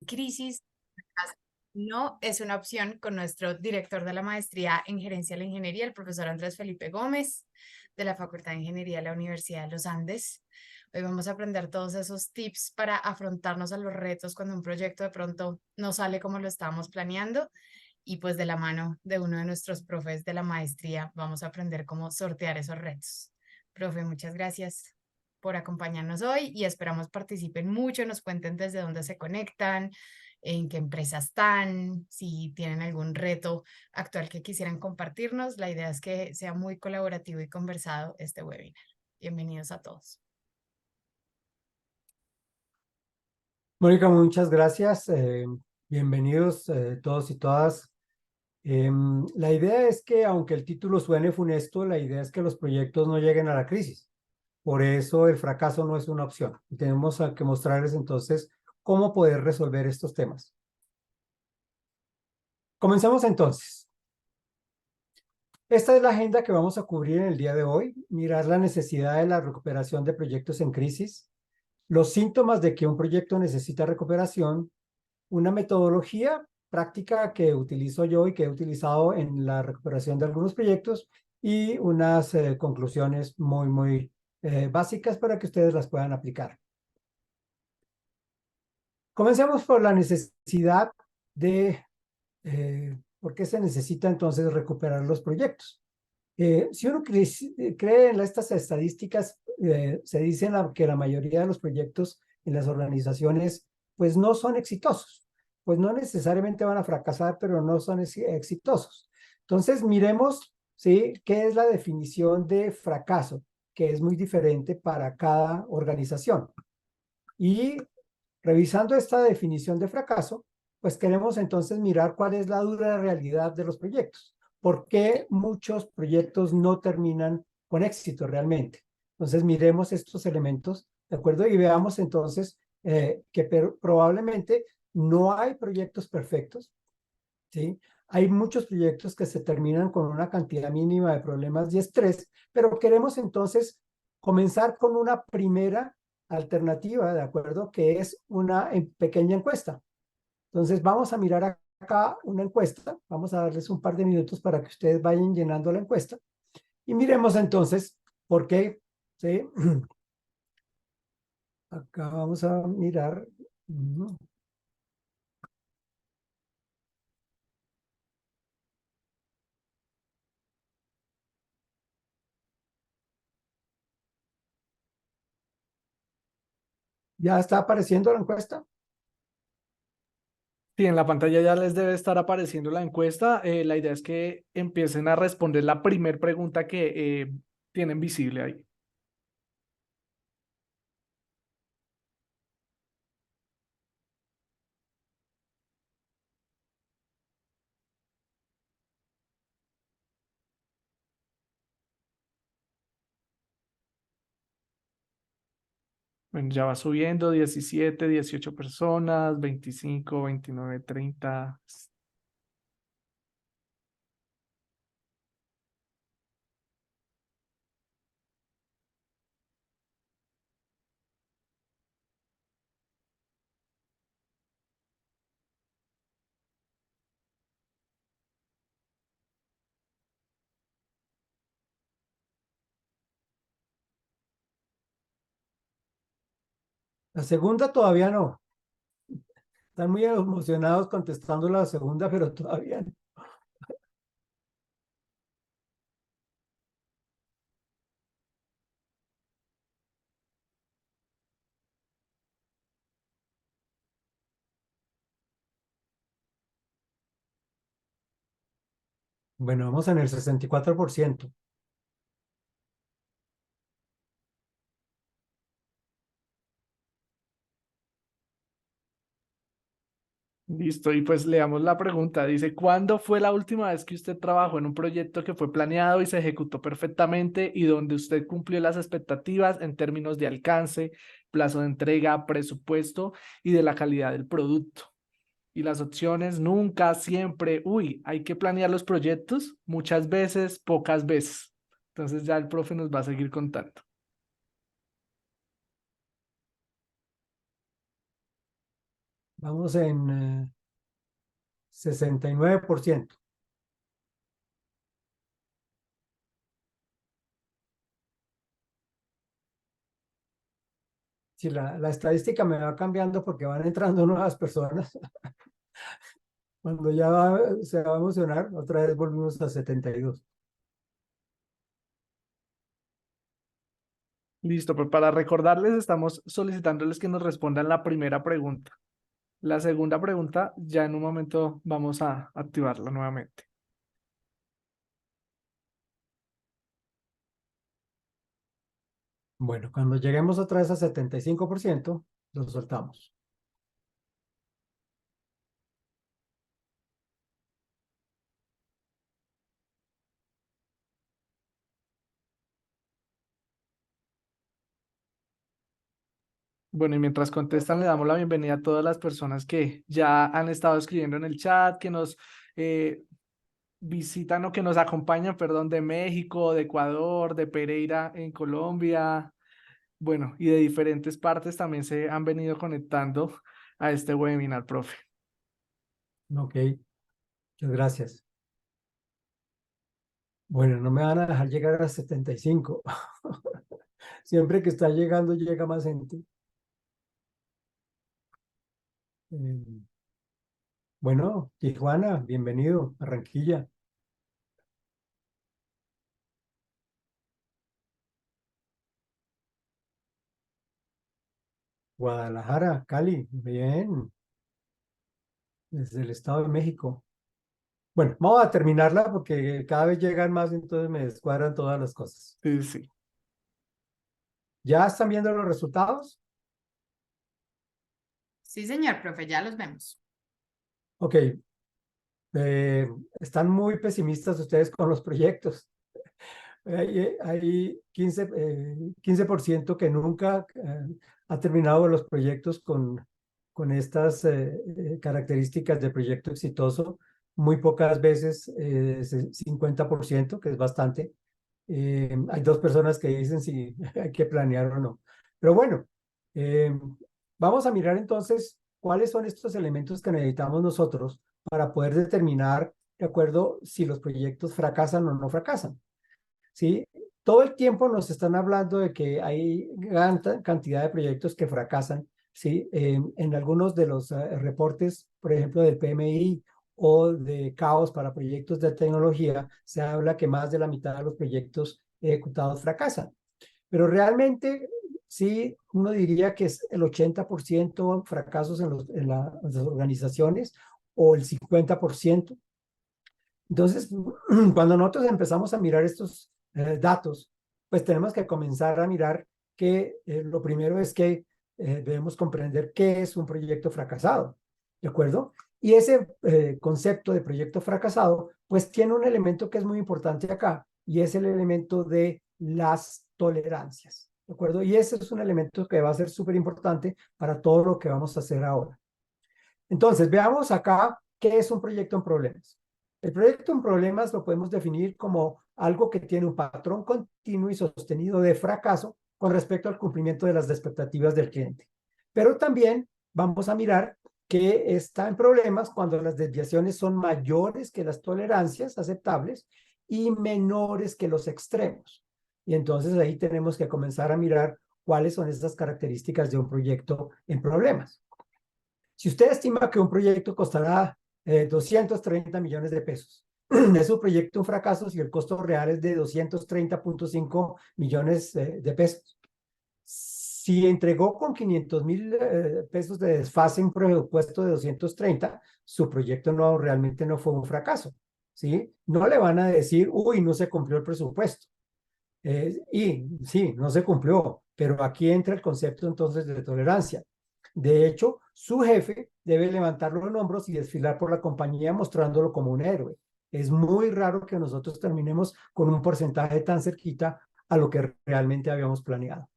crisis no es una opción con nuestro director de la maestría en gerencia de la ingeniería, el profesor Andrés Felipe Gómez, de la Facultad de Ingeniería de la Universidad de los Andes. Hoy vamos a aprender todos esos tips para afrontarnos a los retos cuando un proyecto de pronto no sale como lo estábamos planeando. Y pues de la mano de uno de nuestros profes de la maestría vamos a aprender cómo sortear esos retos. Profe, muchas gracias por acompañarnos hoy y esperamos participen mucho, nos cuenten desde dónde se conectan, en qué empresas están, si tienen algún reto actual que quisieran compartirnos. La idea es que sea muy colaborativo y conversado este webinar. Bienvenidos a todos. Mónica, muchas gracias. Bienvenidos todos y todas. La idea es que, aunque el título suene funesto, la idea es que los proyectos no lleguen a la crisis. Por eso el fracaso no es una opción. Tenemos que mostrarles entonces cómo poder resolver estos temas. Comencemos entonces. Esta es la agenda que vamos a cubrir en el día de hoy. Mirar la necesidad de la recuperación de proyectos en crisis, los síntomas de que un proyecto necesita recuperación, una metodología práctica que utilizo yo y que he utilizado en la recuperación de algunos proyectos y unas conclusiones muy básicas para que ustedes las puedan aplicar. Comencemos por la necesidad de por qué se necesita entonces recuperar los proyectos. Si uno cree en estas estadísticas, se dice que la mayoría de los proyectos en las organizaciones pues no son exitosos, pues no necesariamente van a fracasar, pero no son exitosos. Entonces miremos, ¿sí?, qué es la definición de fracaso, que es muy diferente para cada organización. Y revisando esta definición de fracaso, pues queremos entonces mirar cuál es la dura realidad de los proyectos. ¿Por qué muchos proyectos no terminan con éxito realmente? Entonces miremos estos elementos, ¿de acuerdo? Y veamos entonces que probablemente no hay proyectos perfectos, ¿sí? Hay muchos proyectos que se terminan con una cantidad mínima de problemas y estrés, pero queremos entonces comenzar con una primera alternativa, ¿de acuerdo? Que es una pequeña encuesta. Entonces vamos a mirar acá una encuesta, vamos a darles un par de minutos para que ustedes vayan llenando la encuesta y miremos entonces por qué, ¿sí? Acá vamos a mirar. ¿Ya está apareciendo la encuesta? Sí, en la pantalla ya les debe estar apareciendo la encuesta. La idea es que empiecen a responder la primera pregunta que tienen visible ahí. Bueno, ya va subiendo, 17, 18 personas, 25, 29, 30. La segunda todavía no. Están muy emocionados contestando la segunda, pero todavía no. Bueno, vamos en el 64%. Listo, y pues leamos la pregunta. Dice, ¿cuándo fue la última vez que usted trabajó en un proyecto que fue planeado y se ejecutó perfectamente y donde usted cumplió las expectativas en términos de alcance, plazo de entrega, presupuesto y de la calidad del producto? Y las opciones, nunca, siempre, uy, hay que planear los proyectos muchas veces, pocas veces. Entonces ya el profe nos va a seguir contando. Vamos en 69%. Si la estadística me va cambiando porque van entrando nuevas personas, cuando ya se va a emocionar, otra vez volvimos a 72. Listo, pues para recordarles, estamos solicitándoles que nos respondan la primera pregunta. La segunda pregunta, ya en un momento vamos a activarla nuevamente. Bueno, cuando lleguemos otra vez a 75%, lo soltamos. Bueno, y mientras contestan, le damos la bienvenida a todas las personas que ya han estado escribiendo en el chat, que nos visitan o que nos acompañan, perdón, de México, de Ecuador, de Pereira en Colombia, bueno, y de diferentes partes también se han venido conectando a este webinar, profe. Ok, muchas gracias. Bueno, no me van a dejar llegar a 75. Siempre que está llegando, llega más gente. Eh, bueno, Tijuana, bienvenido. Barranquilla, Guadalajara, Cali, bien. Desde el Estado de México. Bueno, vamos a terminarla porque cada vez llegan más, entonces me descuadran todas las cosas. Sí, sí. ¿Ya están viendo los resultados? Sí, señor, profe, ya los vemos. Ok. Están muy pesimistas ustedes con los proyectos. Hay 15% que nunca ha terminado los proyectos con estas características de proyecto exitoso. Muy pocas veces 50%, que es bastante. Hay dos personas que dicen si hay que planear o no. Pero bueno, eh, vamos a mirar entonces cuáles son estos elementos que necesitamos nosotros para poder determinar, de acuerdo, si los proyectos fracasan o no fracasan. ¿Sí? Todo el tiempo nos están hablando de que hay gran cantidad de proyectos que fracasan, ¿sí? En algunos de los reportes, por ejemplo, del PMI o de Caos para proyectos de tecnología, se habla que más de la mitad de los proyectos ejecutados fracasan. Pero realmente, sí, uno diría que es el 80% fracasos en las organizaciones o el 50%. Entonces, cuando nosotros empezamos a mirar estos datos, pues tenemos que comenzar a mirar que lo primero es que debemos comprender qué es un proyecto fracasado, ¿de acuerdo? Y ese concepto de proyecto fracasado, pues tiene un elemento que es muy importante acá, y es el elemento de las tolerancias, ¿de acuerdo? Y ese es un elemento que va a ser súper importante para todo lo que vamos a hacer ahora. Entonces, veamos acá qué es un proyecto en problemas. El proyecto en problemas lo podemos definir como algo que tiene un patrón continuo y sostenido de fracaso con respecto al cumplimiento de las expectativas del cliente. Pero también vamos a mirar que está en problemas cuando las desviaciones son mayores que las tolerancias aceptables y menores que los extremos. Y entonces ahí tenemos que comenzar a mirar cuáles son estas características de un proyecto en problemas. Si usted estima que un proyecto costará 230 millones de pesos, es un proyecto un fracaso si el costo real es de 230.5 millones de pesos. Si entregó con 500.000 pesos de desfase un presupuesto de 230, su proyecto realmente no fue un fracaso, ¿sí? No le van a decir, uy, no se cumplió el presupuesto. Y sí, no se cumplió, pero aquí entra el concepto entonces de tolerancia. De hecho, su jefe debe levantar los hombros y desfilar por la compañía mostrándolo como un héroe. Es muy raro que nosotros terminemos con un porcentaje tan cerquita a lo que realmente habíamos planeado.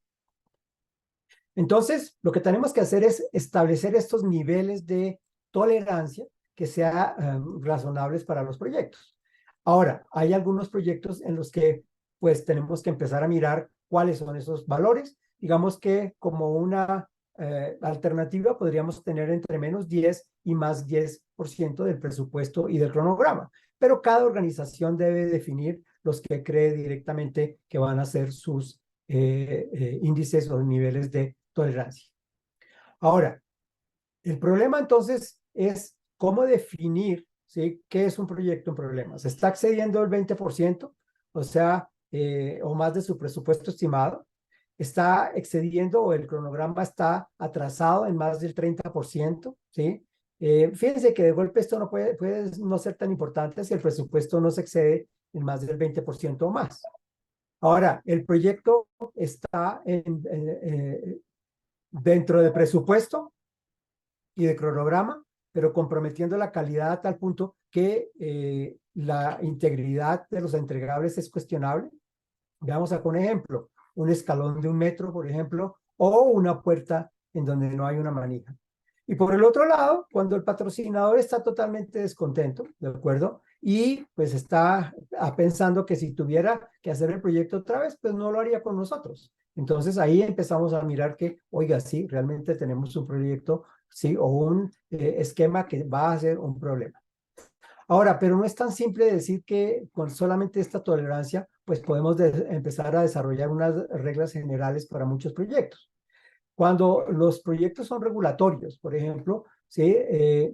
Entonces, lo que tenemos que hacer es establecer estos niveles de tolerancia que sean razonables para los proyectos. Ahora, hay algunos proyectos en los que pues tenemos que empezar a mirar cuáles son esos valores. Digamos que como una alternativa podríamos tener entre menos 10 y más 10% del presupuesto y del cronograma. Pero cada organización debe definir los que cree directamente que van a ser sus índices o niveles de tolerancia. Ahora, el problema entonces es cómo definir, ¿sí?, qué es un proyecto en problemas. ¿Está excediendo el 20%? O sea, o más de su presupuesto estimado. ¿Está excediendo o el cronograma está atrasado en más del 30%? ¿Sí? Fíjense que de golpe esto no puede no ser tan importante si el presupuesto no se excede en más del 20% o más. Ahora, el proyecto está dentro del presupuesto y de cronograma, pero comprometiendo la calidad a tal punto que la integridad de los entregables es cuestionable. Veamos acá un ejemplo, un escalón de 1 metro, por ejemplo, o una puerta en donde no hay una manija. Y por el otro lado, cuando el patrocinador está totalmente descontento, ¿de acuerdo? Y pues está pensando que si tuviera que hacer el proyecto otra vez, pues no lo haría con nosotros. Entonces ahí empezamos a mirar que, oiga, sí, realmente tenemos un proyecto, sí, o un esquema que va a ser un problema. Ahora, pero no es tan simple decir que con solamente esta tolerancia, pues podemos empezar a desarrollar unas reglas generales para muchos proyectos. Cuando los proyectos son regulatorios, por ejemplo, ¿sí?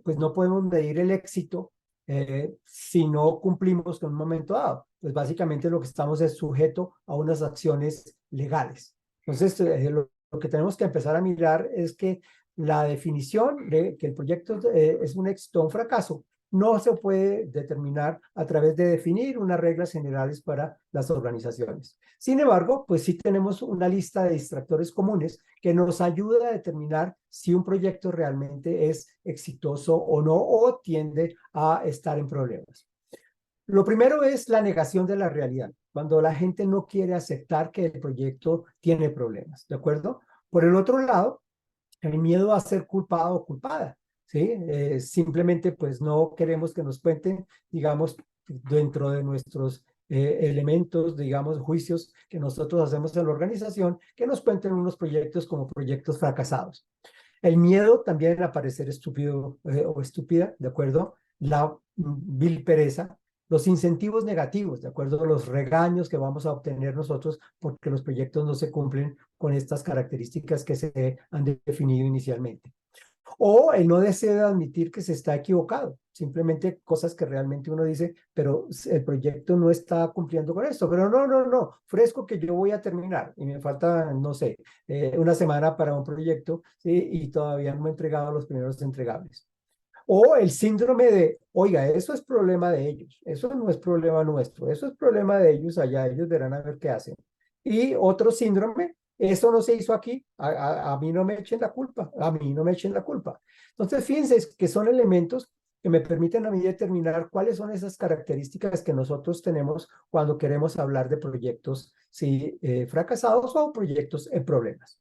Pues no podemos medir el éxito si no cumplimos con un momento dado. Pues básicamente lo que estamos es sujeto a unas acciones legales. Entonces, lo que tenemos que empezar a mirar es que la definición de que el proyecto es un éxito o un fracaso no se puede determinar a través de definir unas reglas generales para las organizaciones. Sin embargo, pues sí tenemos una lista de distractores comunes que nos ayuda a determinar si un proyecto realmente es exitoso o no, o tiende a estar en problemas. Lo primero es la negación de la realidad, cuando la gente no quiere aceptar que el proyecto tiene problemas, ¿de acuerdo? Por el otro lado, el miedo a ser culpado o culpada, ¿sí? Simplemente pues no queremos que nos cuenten, digamos, dentro de nuestros elementos, digamos, juicios que nosotros hacemos en la organización, que nos cuenten unos proyectos como proyectos fracasados. El miedo también a parecer estúpido o estúpida, ¿de acuerdo? La vil pereza, los incentivos negativos, ¿de acuerdo? Los regaños que vamos a obtener nosotros porque los proyectos no se cumplen con estas características que se han definido inicialmente. O el no deseo de admitir que se está equivocado, simplemente cosas que realmente uno dice, pero el proyecto no está cumpliendo con esto, pero no, fresco que yo voy a terminar y me falta, no sé, una semana para un proyecto, ¿sí? Y todavía no he entregado los primeros entregables. O el síndrome de, oiga, eso es problema de ellos, eso no es problema nuestro, eso es problema de ellos allá, ellos verán a ver qué hacen. Y otro síndrome, eso no se hizo aquí, a mí no me echen la culpa, a mí no me echen la culpa. Entonces, fíjense que son elementos que me permiten a mí determinar cuáles son esas características que nosotros tenemos cuando queremos hablar de proyectos, sí, fracasados o proyectos en problemas.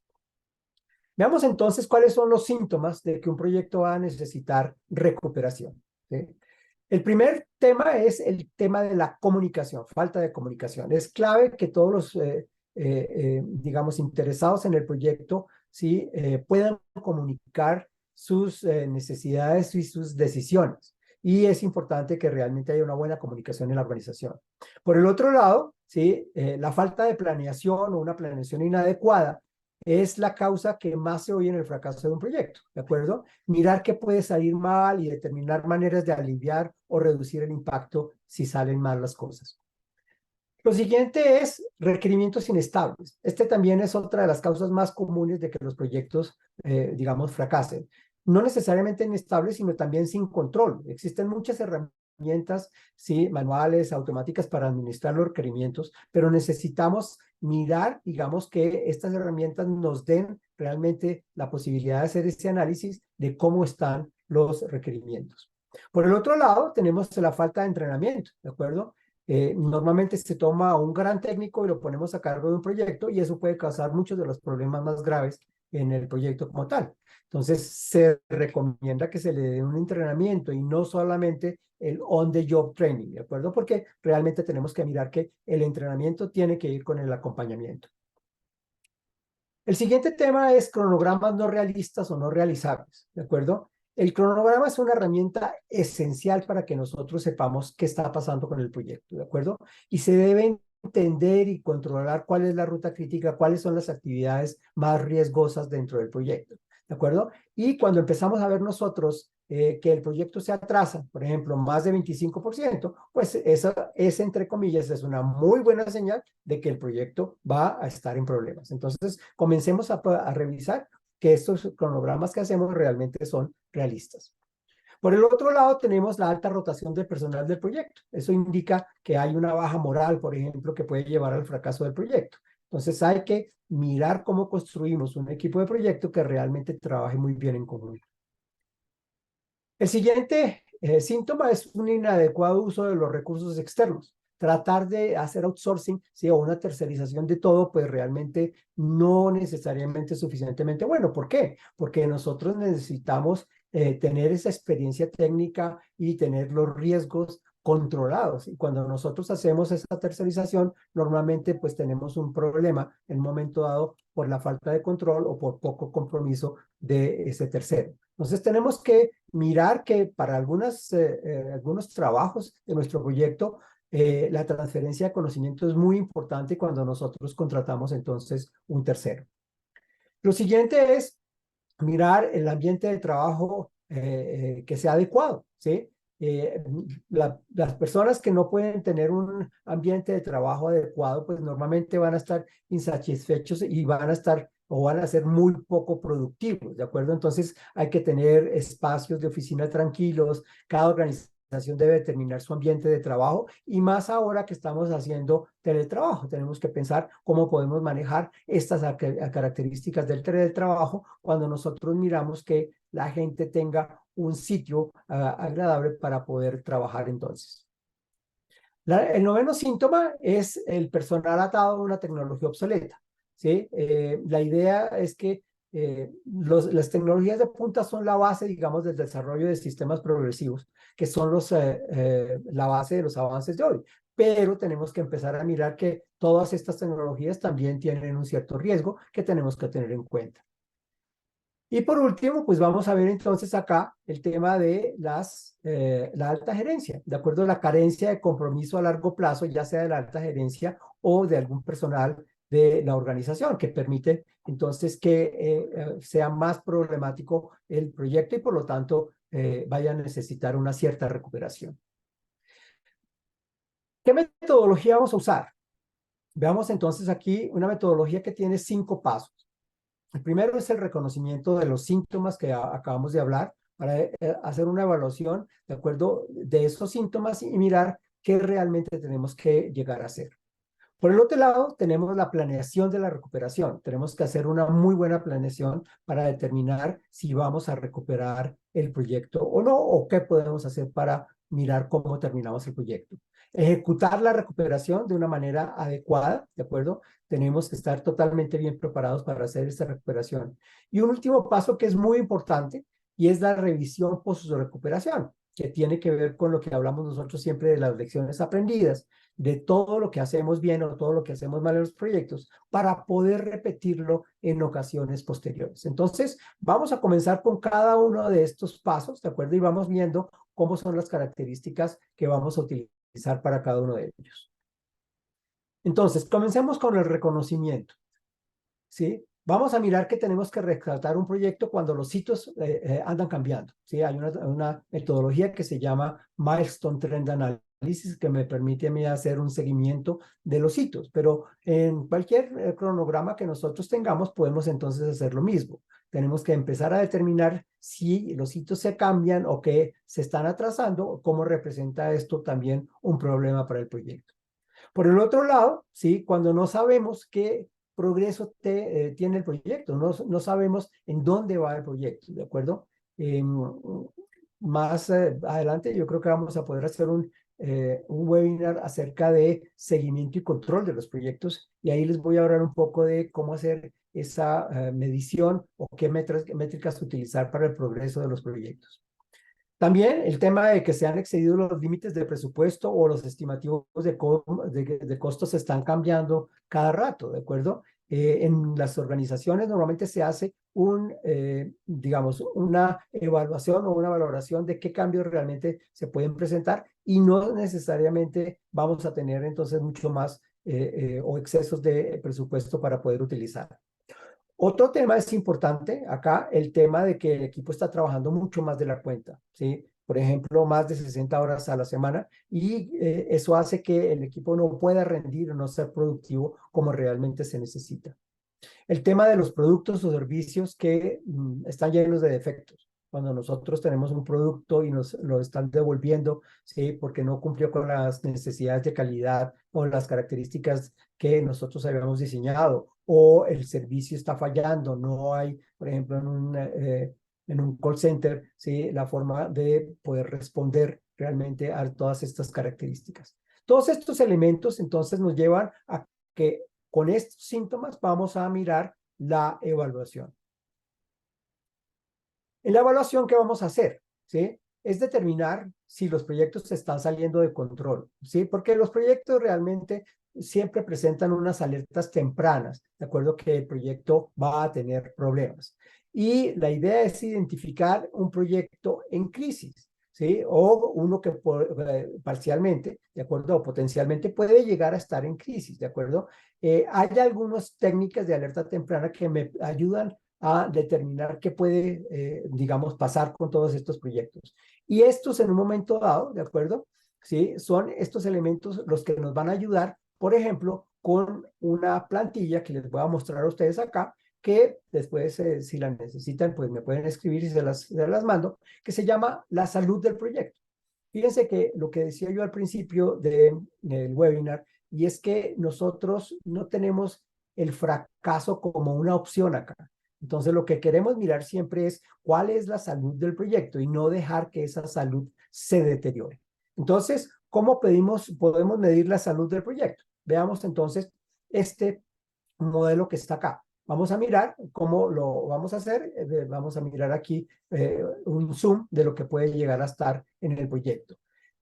Veamos entonces cuáles son los síntomas de que un proyecto va a necesitar recuperación, ¿sí? El primer tema es el tema de la comunicación, falta de comunicación. Es clave que todos los, digamos, interesados en el proyecto, ¿sí? Puedan comunicar sus necesidades y sus decisiones. Y es importante que realmente haya una buena comunicación en la organización. Por el otro lado, ¿sí? La falta de planeación o una planeación inadecuada es la causa que más se oye en el fracaso de un proyecto, ¿de acuerdo? Mirar qué puede salir mal y determinar maneras de aliviar o reducir el impacto si salen mal las cosas. Lo siguiente es requerimientos inestables. Este también es otra de las causas más comunes de que los proyectos, digamos, fracasen. No necesariamente inestables, sino también sin control. Existen muchas herramientas, sí, manuales, automáticas para administrar los requerimientos, pero necesitamos mirar, digamos, que estas herramientas nos den realmente la posibilidad de hacer ese análisis de cómo están los requerimientos. Por el otro lado, tenemos la falta de entrenamiento, ¿de acuerdo? Normalmente se toma a un gran técnico y lo ponemos a cargo de un proyecto y eso puede causar muchos de los problemas más graves en el proyecto como tal. Entonces, se recomienda que se le dé un entrenamiento y no solamente el on-the-job training, ¿de acuerdo? Porque realmente tenemos que mirar que el entrenamiento tiene que ir con el acompañamiento. El siguiente tema es cronogramas no realistas o no realizables, ¿de acuerdo? El cronograma es una herramienta esencial para que nosotros sepamos qué está pasando con el proyecto, ¿de acuerdo? Y se debe entender y controlar cuál es la ruta crítica, cuáles son las actividades más riesgosas dentro del proyecto, ¿de acuerdo? Y cuando empezamos a ver nosotros que el proyecto se atrasa, por ejemplo, más de 25%, pues esa, entre comillas, es una muy buena señal de que el proyecto va a estar en problemas. Entonces, comencemos a revisar que estos cronogramas que hacemos realmente son realistas. Por el otro lado, tenemos la alta rotación del personal del proyecto. Eso indica que hay una baja moral, por ejemplo, que puede llevar al fracaso del proyecto. Entonces, hay que mirar cómo construimos un equipo de proyecto que realmente trabaje muy bien en conjunto. El siguiente síntoma es un inadecuado uso de los recursos externos. Tratar de hacer outsourcing, ¿sí? O una tercerización de todo, pues realmente no necesariamente es suficientemente bueno. ¿Por qué? Porque nosotros necesitamos tener esa experiencia técnica y tener los riesgos controlados. Y cuando nosotros hacemos esa tercerización, normalmente pues tenemos un problema en un momento dado por la falta de control o por poco compromiso de ese tercero. Entonces tenemos que mirar que para algunos trabajos de nuestro proyecto, la transferencia de conocimiento es muy importante cuando nosotros contratamos entonces un tercero. Lo siguiente es mirar el ambiente de trabajo que sea adecuado, ¿sí? Las personas que no pueden tener un ambiente de trabajo adecuado, pues normalmente van a estar insatisfechos y van a estar o van a ser muy poco productivos, ¿de acuerdo? Entonces hay que tener espacios de oficina tranquilos, cada organización debe determinar su ambiente de trabajo y más ahora que estamos haciendo teletrabajo. Tenemos que pensar cómo podemos manejar estas características del teletrabajo cuando nosotros miramos que la gente tenga un sitio agradable para poder trabajar entonces. El noveno síntoma es el personal atado a una tecnología obsoleta, ¿sí? La idea es que las tecnologías de punta son la base, digamos, del desarrollo de sistemas progresivos, que son la base de los avances de hoy. Pero tenemos que empezar a mirar que todas estas tecnologías también tienen un cierto riesgo que tenemos que tener en cuenta. Y por último, pues vamos a ver entonces acá el tema de la alta gerencia, de acuerdo a la carencia de compromiso a largo plazo, ya sea de la alta gerencia o de algún personal de la organización, que permite entonces que sea más problemático el proyecto y por lo tanto vaya a necesitar una cierta recuperación. ¿Qué metodología vamos a usar? Veamos entonces aquí una metodología que tiene 5 pasos. El primero es el reconocimiento de los síntomas que acabamos de hablar para hacer una evaluación de acuerdo de esos síntomas y mirar qué realmente tenemos que llegar a hacer. Por el otro lado, tenemos la planeación de la recuperación. Tenemos que hacer una muy buena planeación para determinar si vamos a recuperar el proyecto o no, o qué podemos hacer para mirar cómo terminamos el proyecto. Ejecutar la recuperación de una manera adecuada, ¿de acuerdo? Tenemos que estar totalmente bien preparados para hacer esta recuperación. Y un último paso que es muy importante y es la revisión post-recuperación, que tiene que ver con lo que hablamos nosotros siempre de las lecciones aprendidas, de todo lo que hacemos bien o todo lo que hacemos mal en los proyectos para poder repetirlo en ocasiones posteriores. Entonces, vamos a comenzar con cada uno de estos pasos, ¿de acuerdo? Y vamos viendo cómo son las características que vamos a utilizar para cada uno de ellos. Entonces, comencemos con el reconocimiento, ¿sí? Vamos a mirar que tenemos que rescatar un proyecto cuando los hitos andan cambiando, ¿sí? Hay una metodología que se llama Milestone Trend Analysis que me permite a mí hacer un seguimiento de los hitos, pero en cualquier cronograma que nosotros tengamos podemos entonces hacer lo mismo. Tenemos que empezar a determinar si los hitos se cambian o que se están atrasando, cómo representa esto también un problema para el proyecto. Por el otro lado, ¿sí? Cuando no sabemos qué progreso tiene el proyecto, no sabemos en dónde va el proyecto, ¿de acuerdo? Más adelante yo creo que vamos a poder hacer un webinar acerca de seguimiento y control de los proyectos y ahí les voy a hablar un poco de cómo hacer esa medición o qué métricas utilizar para el progreso de los proyectos. También el tema de que se han excedido los límites de presupuesto o los estimativos de costos están cambiando cada rato, ¿de acuerdo? En las organizaciones normalmente se hace digamos, una evaluación o una valoración de qué cambios realmente se pueden presentar y no necesariamente vamos a tener entonces mucho más o excesos de presupuesto para poder utilizar. Otro tema es importante acá, el tema de que el equipo está trabajando mucho más de la cuenta, ¿sí? Por ejemplo, más de 60 horas a la semana y eso hace que el equipo no pueda rendir o no ser productivo como realmente se necesita. El tema de los productos o servicios que están llenos de defectos. Cuando nosotros tenemos un producto y nos lo están devolviendo, ¿sí? Porque no cumplió con las necesidades de calidad o las características que nosotros habíamos diseñado, o el servicio está fallando, no hay, por ejemplo, en un call center, ¿sí? La forma de poder responder realmente a todas estas características. Todos estos elementos entonces nos llevan a que con estos síntomas vamos a mirar la evaluación. En la evaluación, ¿qué vamos a hacer? ¿Sí? Es determinar si los proyectos están saliendo de control, ¿sí? Porque los proyectos realmente siempre presentan unas alertas tempranas, de acuerdo que el proyecto va a tener problemas. Y la idea es identificar un proyecto en crisis, ¿sí? O uno que parcialmente, ¿de acuerdo? O potencialmente puede llegar a estar en crisis, ¿de acuerdo? Hay algunas técnicas de alerta temprana que me ayudan a determinar qué puede, digamos, pasar con todos estos proyectos. Y estos en un momento dado, ¿de acuerdo? Sí, son estos elementos los que nos van a ayudar, por ejemplo, con una plantilla que les voy a mostrar a ustedes acá, que después, si la necesitan, pues me pueden escribir y se las mando, que se llama La Salud del Proyecto. Fíjense que lo que decía yo al principio del webinar, y es que nosotros no tenemos el fracaso como una opción acá. Entonces, lo que queremos mirar siempre es cuál es la salud del proyecto y no dejar que esa salud se deteriore. Entonces, ¿cómo podemos medir la salud del proyecto? Veamos entonces este modelo que está acá. Vamos a mirar cómo lo vamos a hacer. Vamos a mirar aquí un zoom de lo que puede llegar a estar en el proyecto.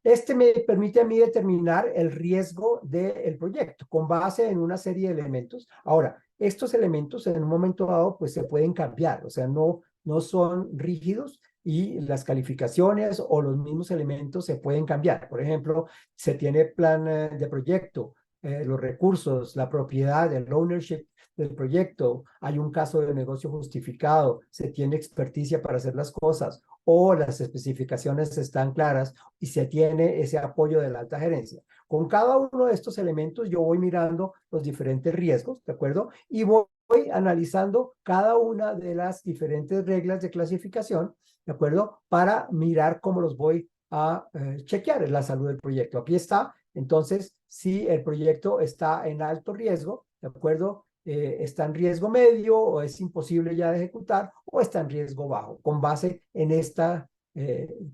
Este me permite a mí determinar el riesgo del proyecto con base en una serie de elementos. Ahora, estos elementos en un momento dado pues se pueden cambiar, o sea, no son rígidos y las calificaciones o los mismos elementos se pueden cambiar. Por ejemplo, se tiene plan de proyecto, los recursos, la propiedad, el ownership del proyecto, hay un caso de negocio justificado, se tiene experticia para hacer las cosas o las especificaciones están claras y se tiene ese apoyo de la alta gerencia. Con cada uno de estos elementos yo voy mirando los diferentes riesgos, ¿de acuerdo? Y voy analizando cada una de las diferentes reglas de clasificación, ¿de acuerdo? Para mirar cómo los voy a chequear la salud del proyecto. Aquí está, entonces, si el proyecto está en alto riesgo, ¿de acuerdo? Está en riesgo medio o es imposible ya de ejecutar o está en riesgo bajo. Con base en esta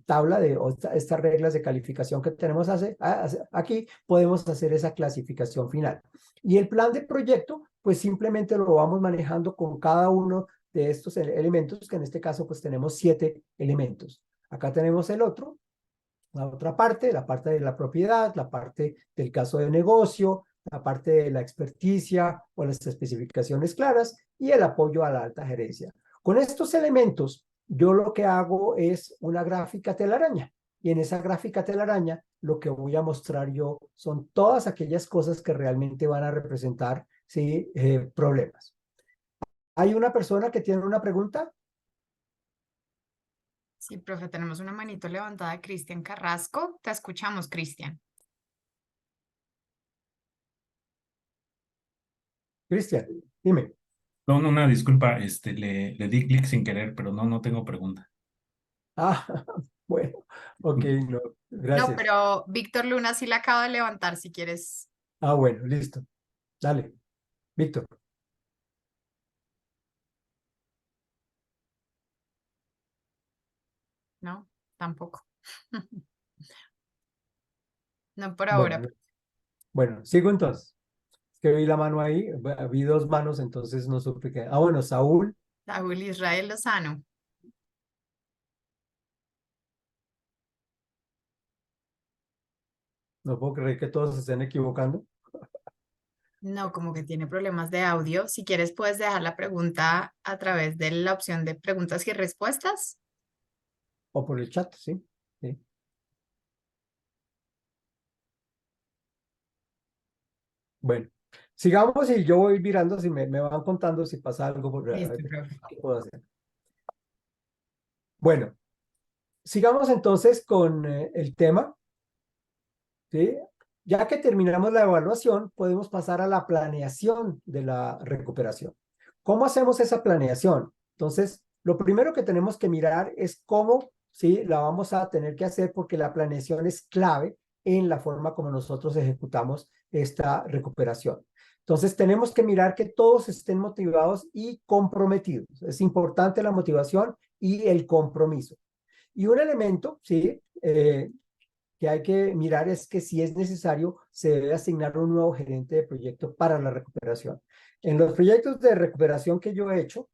tabla estas reglas de calificación que tenemos aquí, podemos hacer esa clasificación final. Y el plan de proyecto, pues simplemente lo vamos manejando con cada uno de estos elementos, que en este caso pues tenemos 7 elementos. Acá tenemos el otro, la otra parte, la parte de la propiedad, la parte del caso de negocio, la parte de la experticia o las especificaciones claras y el apoyo a la alta gerencia. Con estos elementos, yo lo que hago es una gráfica telaraña. Y en esa gráfica telaraña, lo que voy a mostrar yo son todas aquellas cosas que realmente van a representar, ¿sí? Problemas. ¿Hay una persona que tiene una pregunta? Sí, profe, tenemos una manito levantada de Cristian Carrasco. Te escuchamos, Cristian. Cristian, dime. No, no, una disculpa, le di clic sin querer, pero no tengo pregunta. Ah, bueno, ok, no, No, gracias. pero Víctor Luna sí la acaba de levantar, si quieres. Ah, bueno, listo. Dale, Víctor. No, tampoco. No por ahora. Bueno, bueno, sigo entonces. Es que vi la mano ahí, vi dos manos, entonces no supe qué. Ah, bueno, Saúl, Saúl Israel Lozano. no puedo creer que todos se estén equivocando. No, como que tiene problemas de audio. Si quieres, puedes dejar la pregunta a través de la opción de preguntas y respuestas. O por el chat, ¿sí? Sí. Bueno, sigamos y yo voy mirando si me van contando si pasa algo, a Listo, ver profe. qué puedo hacer. Bueno, sigamos entonces con el tema, ¿sí? Ya que terminamos la evaluación, podemos pasar a la planeación de la recuperación. ¿Cómo hacemos esa planeación? Entonces, lo primero que tenemos que mirar es cómo, ¿sí? La vamos a tener que hacer porque la planeación es clave en la forma como nosotros ejecutamos esta recuperación. Entonces, tenemos que mirar que todos estén motivados y comprometidos. Es importante la motivación y el compromiso. Y un elemento, ¿sí? Que hay que mirar es que si es necesario, se debe asignar un nuevo gerente de proyecto para la recuperación. En los proyectos de recuperación que yo he hecho,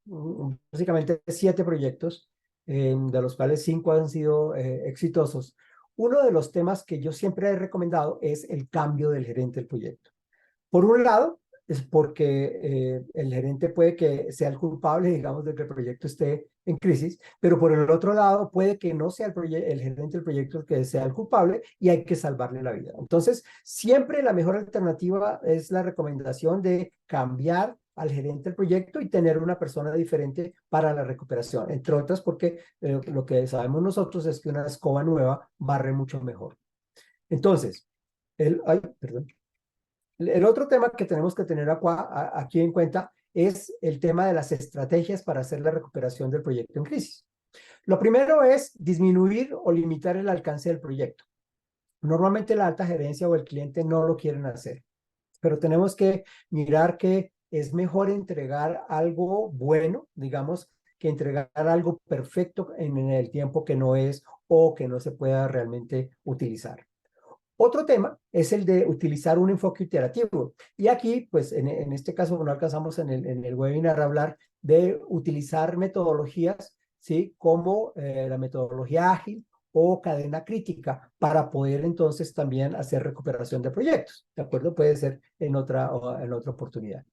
básicamente 7 proyectos, de los cuales 5 han sido exitosos, uno de los temas que yo siempre he recomendado es el cambio del gerente del proyecto. Por un lado, es porque el gerente puede que sea el culpable, digamos, de que el proyecto esté en crisis, pero por el otro lado puede que no sea el gerente del proyecto el que sea el culpable y hay que salvarle la vida. Entonces, siempre la mejor alternativa es la recomendación de cambiar al gerente del proyecto y tener una persona diferente para la recuperación, entre otras porque lo que sabemos nosotros es que una escoba nueva barre mucho mejor. Entonces, perdón. El otro tema que tenemos que tener aquí en cuenta es el tema de las estrategias para hacer la recuperación del proyecto en crisis. Lo primero es disminuir o limitar el alcance del proyecto. Normalmente la alta gerencia o el cliente no lo quieren hacer, pero tenemos que mirar que es mejor entregar algo bueno, digamos, que entregar algo perfecto en el tiempo que no es o que no se pueda realmente utilizar. Otro tema es el de utilizar un enfoque iterativo. Y aquí, pues en este caso no alcanzamos en el webinar a hablar de utilizar metodologías, ¿sí? Como la metodología ágil o cadena crítica para poder entonces también hacer recuperación de proyectos. ¿De acuerdo? Puede ser en otra oportunidad.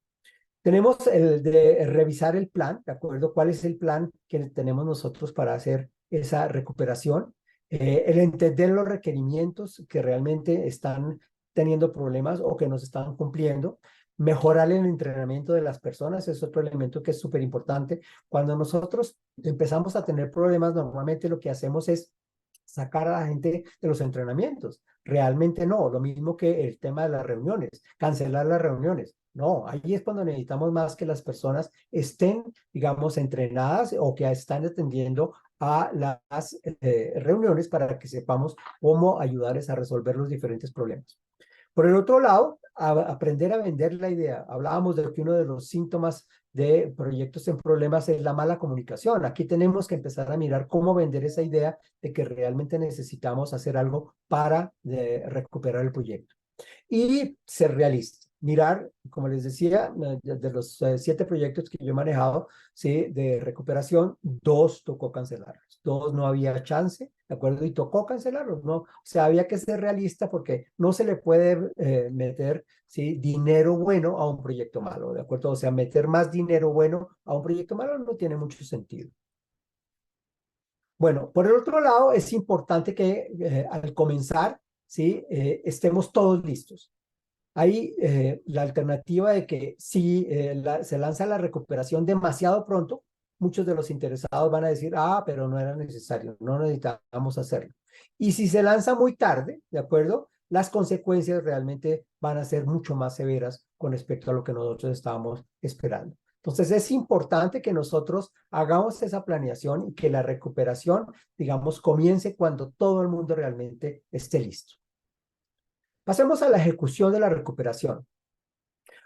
Tenemos el de revisar el plan, ¿de acuerdo? ¿Cuál es el plan que tenemos nosotros para hacer esa recuperación? El entender los requerimientos que realmente están teniendo problemas o que nos están cumpliendo. Mejorar el entrenamiento de las personas es otro elemento que es súper importante. Cuando nosotros empezamos a tener problemas, normalmente lo que hacemos es sacar a la gente de los entrenamientos. Realmente no, lo mismo que el tema de las reuniones, cancelar las reuniones. No, ahí es cuando necesitamos más que las personas estén, digamos, entrenadas o que están atendiendo a las reuniones para que sepamos cómo ayudarles a resolver los diferentes problemas. Por el otro lado, aprender a vender la idea. Hablábamos de que uno de los síntomas de proyectos en problemas es la mala comunicación. Aquí tenemos que empezar a mirar cómo vender esa idea de que realmente necesitamos hacer algo para recuperar el proyecto y ser realista. Mirar, como les decía, de los 7 proyectos que yo he manejado, ¿sí? De recuperación, 2 tocó cancelarlos, 2 no había chance, ¿de acuerdo? Y tocó cancelarlos, ¿no? O sea, había que ser realista porque no se le puede meter, ¿sí? Dinero bueno a un proyecto malo, ¿de acuerdo? O sea, meter más dinero bueno a un proyecto malo no tiene mucho sentido. Bueno, por el otro lado, es importante que al comenzar, ¿sí? Estemos todos listos. Hay la alternativa de que si se lanza la recuperación demasiado pronto, muchos de los interesados van a decir, ah, pero no era necesario, no necesitábamos hacerlo. Y si se lanza muy tarde, ¿de acuerdo? Las consecuencias realmente van a ser mucho más severas con respecto a lo que nosotros estábamos esperando. Entonces es importante que nosotros hagamos esa planeación y que la recuperación, digamos, comience cuando todo el mundo realmente esté listo. Pasemos a la ejecución de la recuperación.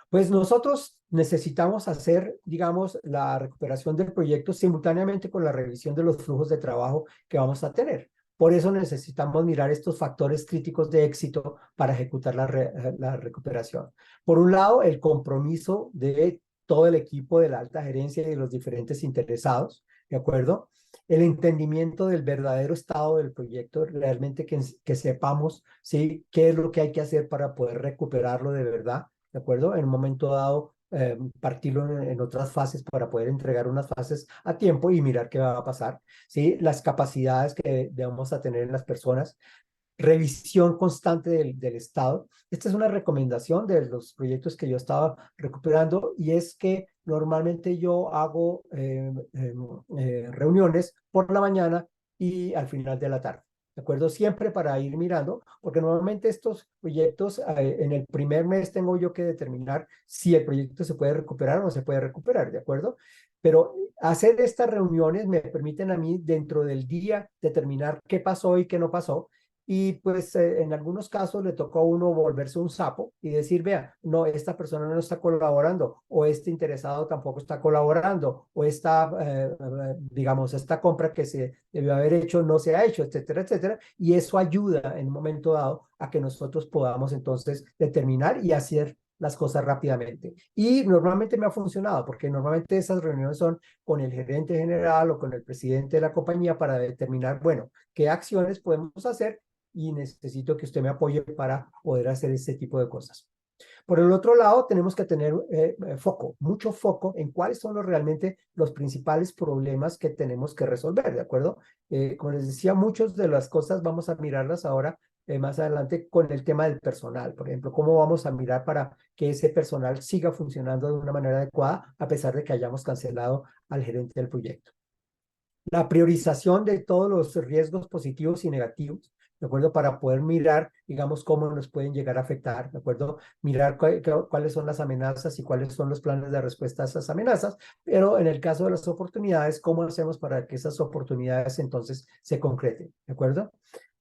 Pues nosotros necesitamos hacer, digamos, la recuperación del proyecto simultáneamente con la revisión de los flujos de trabajo que vamos a tener. Por eso necesitamos mirar estos factores críticos de éxito para ejecutar la recuperación. Por un lado, el compromiso de todo el equipo de la alta gerencia y de los diferentes interesados, ¿de acuerdo? El entendimiento del verdadero estado del proyecto, realmente que sepamos, ¿sí? Qué es lo que hay que hacer para poder recuperarlo de verdad. ¿de acuerdo? En un momento dado, partirlo en otras fases para poder entregar unas fases a tiempo y mirar qué va a pasar, ¿sí? Las capacidades que debemos a tener en las personas, revisión constante del estado. Esta es una recomendación de los proyectos que yo estaba recuperando y es que normalmente yo hago reuniones por la mañana y al final de la tarde. ¿De acuerdo? Siempre para ir mirando, porque normalmente estos proyectos, en el primer mes tengo yo que determinar si el proyecto se puede recuperar o no se puede recuperar, ¿de acuerdo? Pero hacer estas reuniones me permiten a mí dentro del día determinar qué pasó y qué no pasó, y pues en algunos casos le tocó a uno volverse un sapo y decir, vea, no, esta persona no está colaborando, o este interesado tampoco está colaborando, o esta, digamos, esta compra que se debió haber hecho no se ha hecho, etcétera, etcétera. Y eso ayuda en un momento dado a que nosotros podamos entonces determinar y hacer las cosas rápidamente. Y normalmente me ha funcionado, porque normalmente esas reuniones son con el gerente general o con el presidente de la compañía para determinar, bueno, qué acciones podemos hacer y necesito que usted me apoye para poder hacer este tipo de cosas. Por el otro lado, tenemos que tener foco, mucho foco en cuáles son realmente los principales problemas que tenemos que resolver, ¿de acuerdo? Como les decía, muchas de las cosas vamos a mirarlas ahora más adelante con el tema del personal. Por ejemplo, cómo vamos a mirar para que ese personal siga funcionando de una manera adecuada a pesar de que hayamos cancelado al gerente del proyecto. La priorización de todos los riesgos positivos y negativos, ¿de acuerdo? Para poder mirar, digamos, cómo nos pueden llegar a afectar, ¿de acuerdo? Mirar cuáles son las amenazas y cuáles son los planes de respuesta a esas amenazas, pero en el caso de las oportunidades, ¿cómo hacemos para que esas oportunidades entonces se concreten, ¿de acuerdo?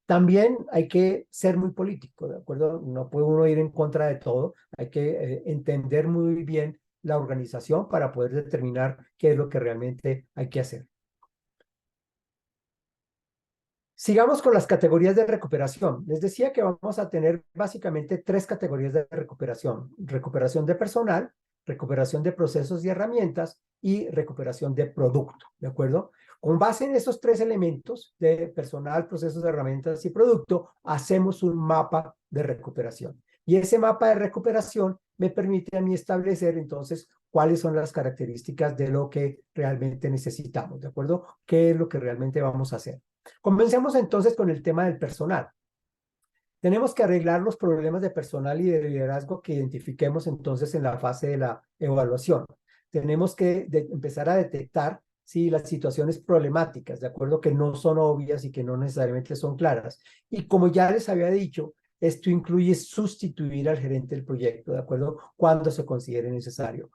También hay que ser muy político, ¿de acuerdo? No puede uno ir en contra de todo, hay que entender muy bien la organización para poder determinar qué es lo que realmente hay que hacer. Sigamos con las categorías de recuperación. Les decía que vamos a tener básicamente 3 categorías de recuperación. Recuperación de personal, recuperación de procesos y herramientas y recuperación de producto, ¿de acuerdo? Con base en esos 3 elementos de personal, procesos, herramientas y producto, hacemos un mapa de recuperación. Y ese mapa de recuperación me permite a mí establecer entonces cuáles son las características de lo que realmente necesitamos, ¿de acuerdo? ¿Qué es lo que realmente vamos a hacer? Comencemos entonces con el tema del personal. Tenemos que arreglar los problemas de personal y de liderazgo que identifiquemos entonces en la fase de la evaluación. Tenemos que empezar a detectar las situaciones problemáticas, de acuerdo, que no son obvias y que no necesariamente son claras. Y como ya les había dicho, esto incluye sustituir al gerente del proyecto, de acuerdo, cuando se considere necesario.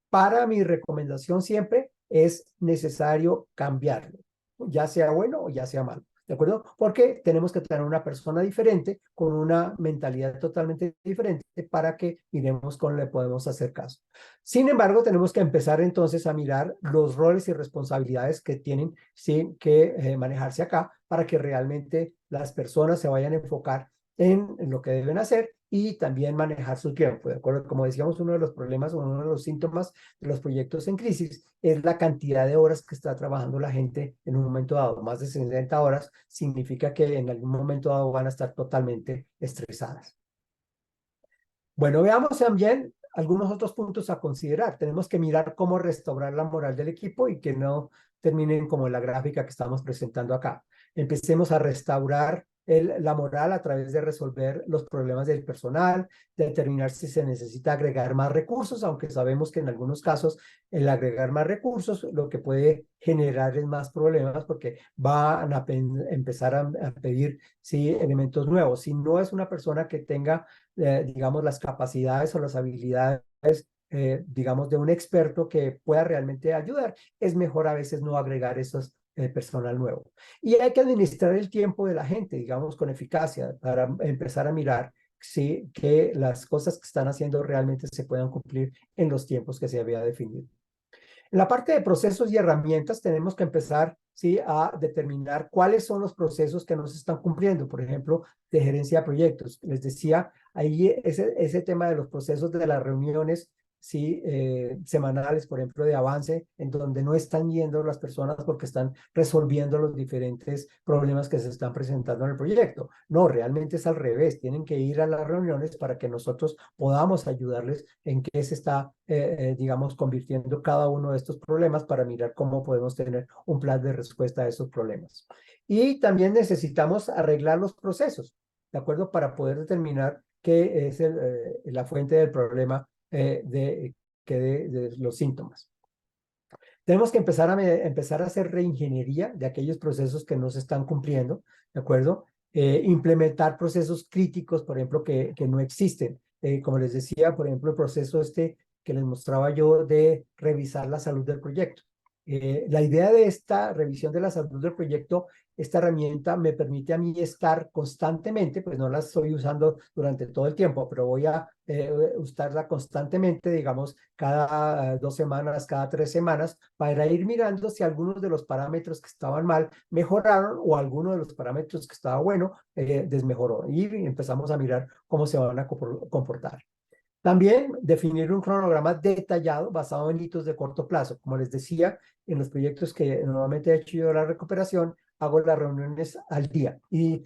Para mi recomendación siempre es necesario cambiarlo, ya sea bueno o ya sea malo, ¿de acuerdo? Porque tenemos que tener una persona diferente, con una mentalidad totalmente diferente para que miremos cómo le podemos hacer caso. Sin embargo, tenemos que empezar entonces a mirar los roles y responsabilidades que tienen que manejarse acá para que realmente las personas se vayan a enfocar en lo que deben hacer y también manejar su tiempo, ¿de acuerdo? Como decíamos, uno de los problemas, uno de los síntomas de los proyectos en crisis es la cantidad de horas que está trabajando la gente en un momento dado. Más de 60 horas significa que en algún momento dado van a estar totalmente estresadas. Bueno, veamos también algunos otros puntos a considerar. Tenemos que mirar cómo restaurar la moral del equipo y que no terminen como la gráfica que estamos presentando acá. Empecemos a restaurar la moral a través de resolver los problemas del personal, determinar si se necesita agregar más recursos, aunque sabemos que en algunos casos el agregar más recursos lo que puede generar es más problemas porque van a empezar a pedir elementos nuevos. Si no es una persona que tenga digamos, las capacidades o las habilidades, digamos, de un experto que pueda realmente ayudar, es mejor a veces no agregar esos personal nuevo. Y hay que administrar el tiempo de la gente, digamos, con eficacia para empezar a mirar que las cosas que están haciendo realmente se puedan cumplir en los tiempos que se había definido. En la parte de procesos y herramientas tenemos que empezar a determinar cuáles son los procesos que no se están cumpliendo, por ejemplo, de gerencia de proyectos. Les decía, ahí ese tema de los procesos de las reuniones sí, semanales, por ejemplo, de avance, en donde no están yendo las personas porque están resolviendo los diferentes problemas que se están presentando en el proyecto. No, realmente es al revés. Tienen que ir a las reuniones para que nosotros podamos ayudarles en qué se está, digamos, convirtiendo cada uno de estos problemas para mirar cómo podemos tener un plan de respuesta a esos problemas. Y también necesitamos arreglar los procesos, ¿de acuerdo? Para poder determinar qué es la fuente del problema de los síntomas. Tenemos que empezar a hacer reingeniería de aquellos procesos que no se están cumpliendo, ¿de acuerdo? Implementar procesos críticos, por ejemplo, que no existen. Como les decía, por ejemplo, el proceso que les mostraba yo de revisar la salud del proyecto. La idea de esta revisión de la salud del proyecto, esta herramienta me permite a mí estar constantemente, pues no la estoy usando durante todo el tiempo, pero voy a usarla constantemente, digamos, cada 2 semanas, cada 3 semanas, para ir mirando si algunos de los parámetros que estaban mal mejoraron o alguno de los parámetros que estaba bueno desmejoró. Y empezamos a mirar cómo se van a comportar. También definir un cronograma detallado basado en hitos de corto plazo. Como les decía, en los proyectos que normalmente he hecho yo la recuperación, hago las reuniones al día. Y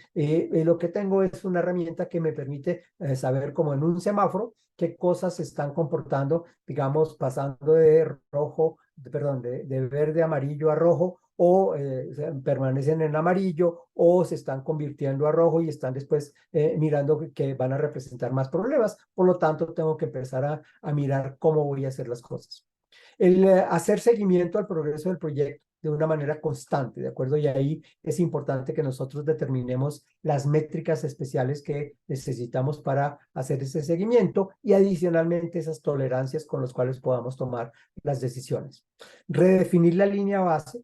lo que tengo es una herramienta que me permite saber como en un semáforo qué cosas se están comportando, digamos, pasando de rojo, perdón, de verde, amarillo a rojo, o permanecen en amarillo o se están convirtiendo a rojo y están después mirando que van a representar más problemas. Por lo tanto, tengo que empezar a mirar cómo voy a hacer las cosas. El hacer seguimiento al progreso del proyecto de una manera constante, ¿de acuerdo? Y ahí es importante que nosotros determinemos las métricas especiales que necesitamos para hacer ese seguimiento y adicionalmente esas tolerancias con las cuales podamos tomar las decisiones. Redefinir la línea base,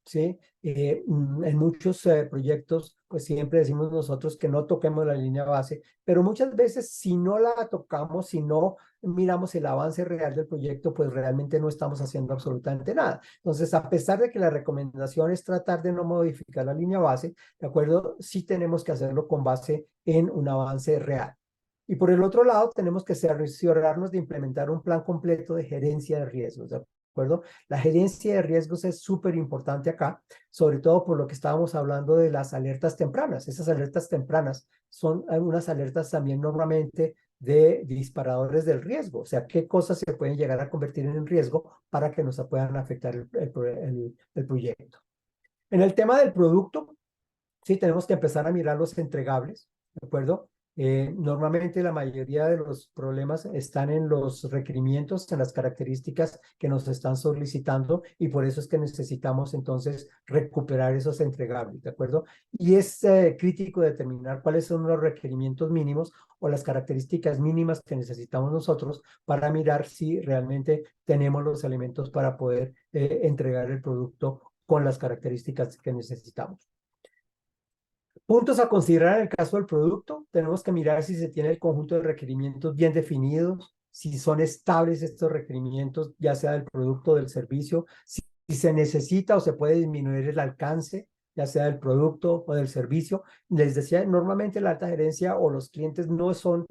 ¿sí? En muchos proyectos, pues siempre decimos nosotros que no toquemos la línea base, pero muchas veces si no la tocamos, si no miramos el avance real del proyecto, pues realmente no estamos haciendo absolutamente nada. Entonces, a pesar de que la recomendación es tratar de no modificar la línea base, ¿de acuerdo? Sí tenemos que hacerlo con base en un avance real. Y por el otro lado, tenemos que cerciorarnos de implementar un plan completo de gerencia de riesgos, ¿de acuerdo? La gerencia de riesgos es súper importante acá, sobre todo por lo que estábamos hablando de las alertas tempranas. Esas alertas tempranas son unas alertas también normalmente de disparadores del riesgo, o sea, qué cosas se pueden llegar a convertir en riesgo para que nos puedan afectar el proyecto. En el tema del producto, sí, tenemos que empezar a mirar los entregables, ¿de acuerdo? Normalmente la mayoría de los problemas están en los requerimientos, en las características que nos están solicitando y por eso es que necesitamos entonces recuperar esos entregables, ¿de acuerdo? Y es crítico determinar cuáles son los requerimientos mínimos o las características mínimas que necesitamos nosotros para mirar si realmente tenemos los elementos para poder entregar el producto con las características que necesitamos. Puntos a considerar en el caso del producto, tenemos que mirar si se tiene el conjunto de requerimientos bien definidos, si son estables estos requerimientos, ya sea del producto o del servicio, si se necesita o se puede disminuir el alcance, ya sea del producto o del servicio. Les decía, normalmente la alta gerencia o los clientes no son,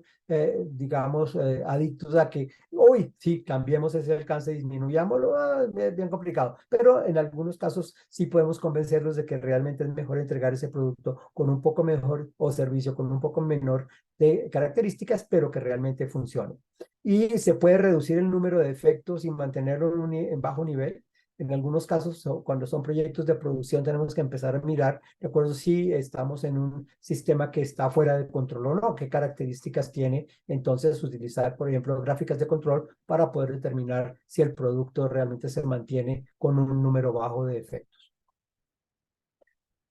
digamos, adictos a que, uy, sí, cambiemos ese alcance, disminuyámoslo, es bien complicado. Pero en algunos casos sí podemos convencerlos de que realmente es mejor entregar ese producto con un poco mejor o servicio con un poco menor de características, pero que realmente funcione. Y se puede reducir el número de defectos y mantenerlo en bajo nivel. En algunos casos, cuando son proyectos de producción, tenemos que empezar a mirar, de acuerdo, si estamos en un sistema que está fuera de control o no, qué características tiene. Entonces, utilizar, por ejemplo, gráficas de control para poder determinar si el producto realmente se mantiene con un número bajo de defectos.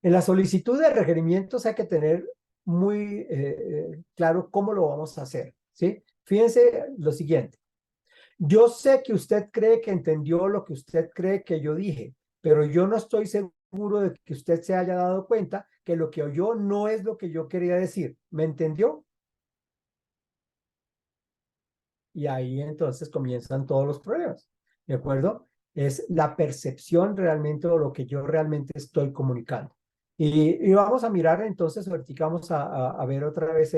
En la solicitud de requerimientos hay que tener muy claro cómo lo vamos a hacer, ¿sí? Fíjense lo siguiente. Yo sé que usted cree que entendió lo que usted cree que yo dije, pero yo no estoy seguro de que usted se haya dado cuenta que lo que oyó no es lo que yo quería decir. ¿Me entendió? Y ahí entonces comienzan todos los problemas, ¿de acuerdo? Es la percepción realmente de lo que yo realmente estoy comunicando. Y vamos a mirar entonces, ahorita vamos a ver otra vez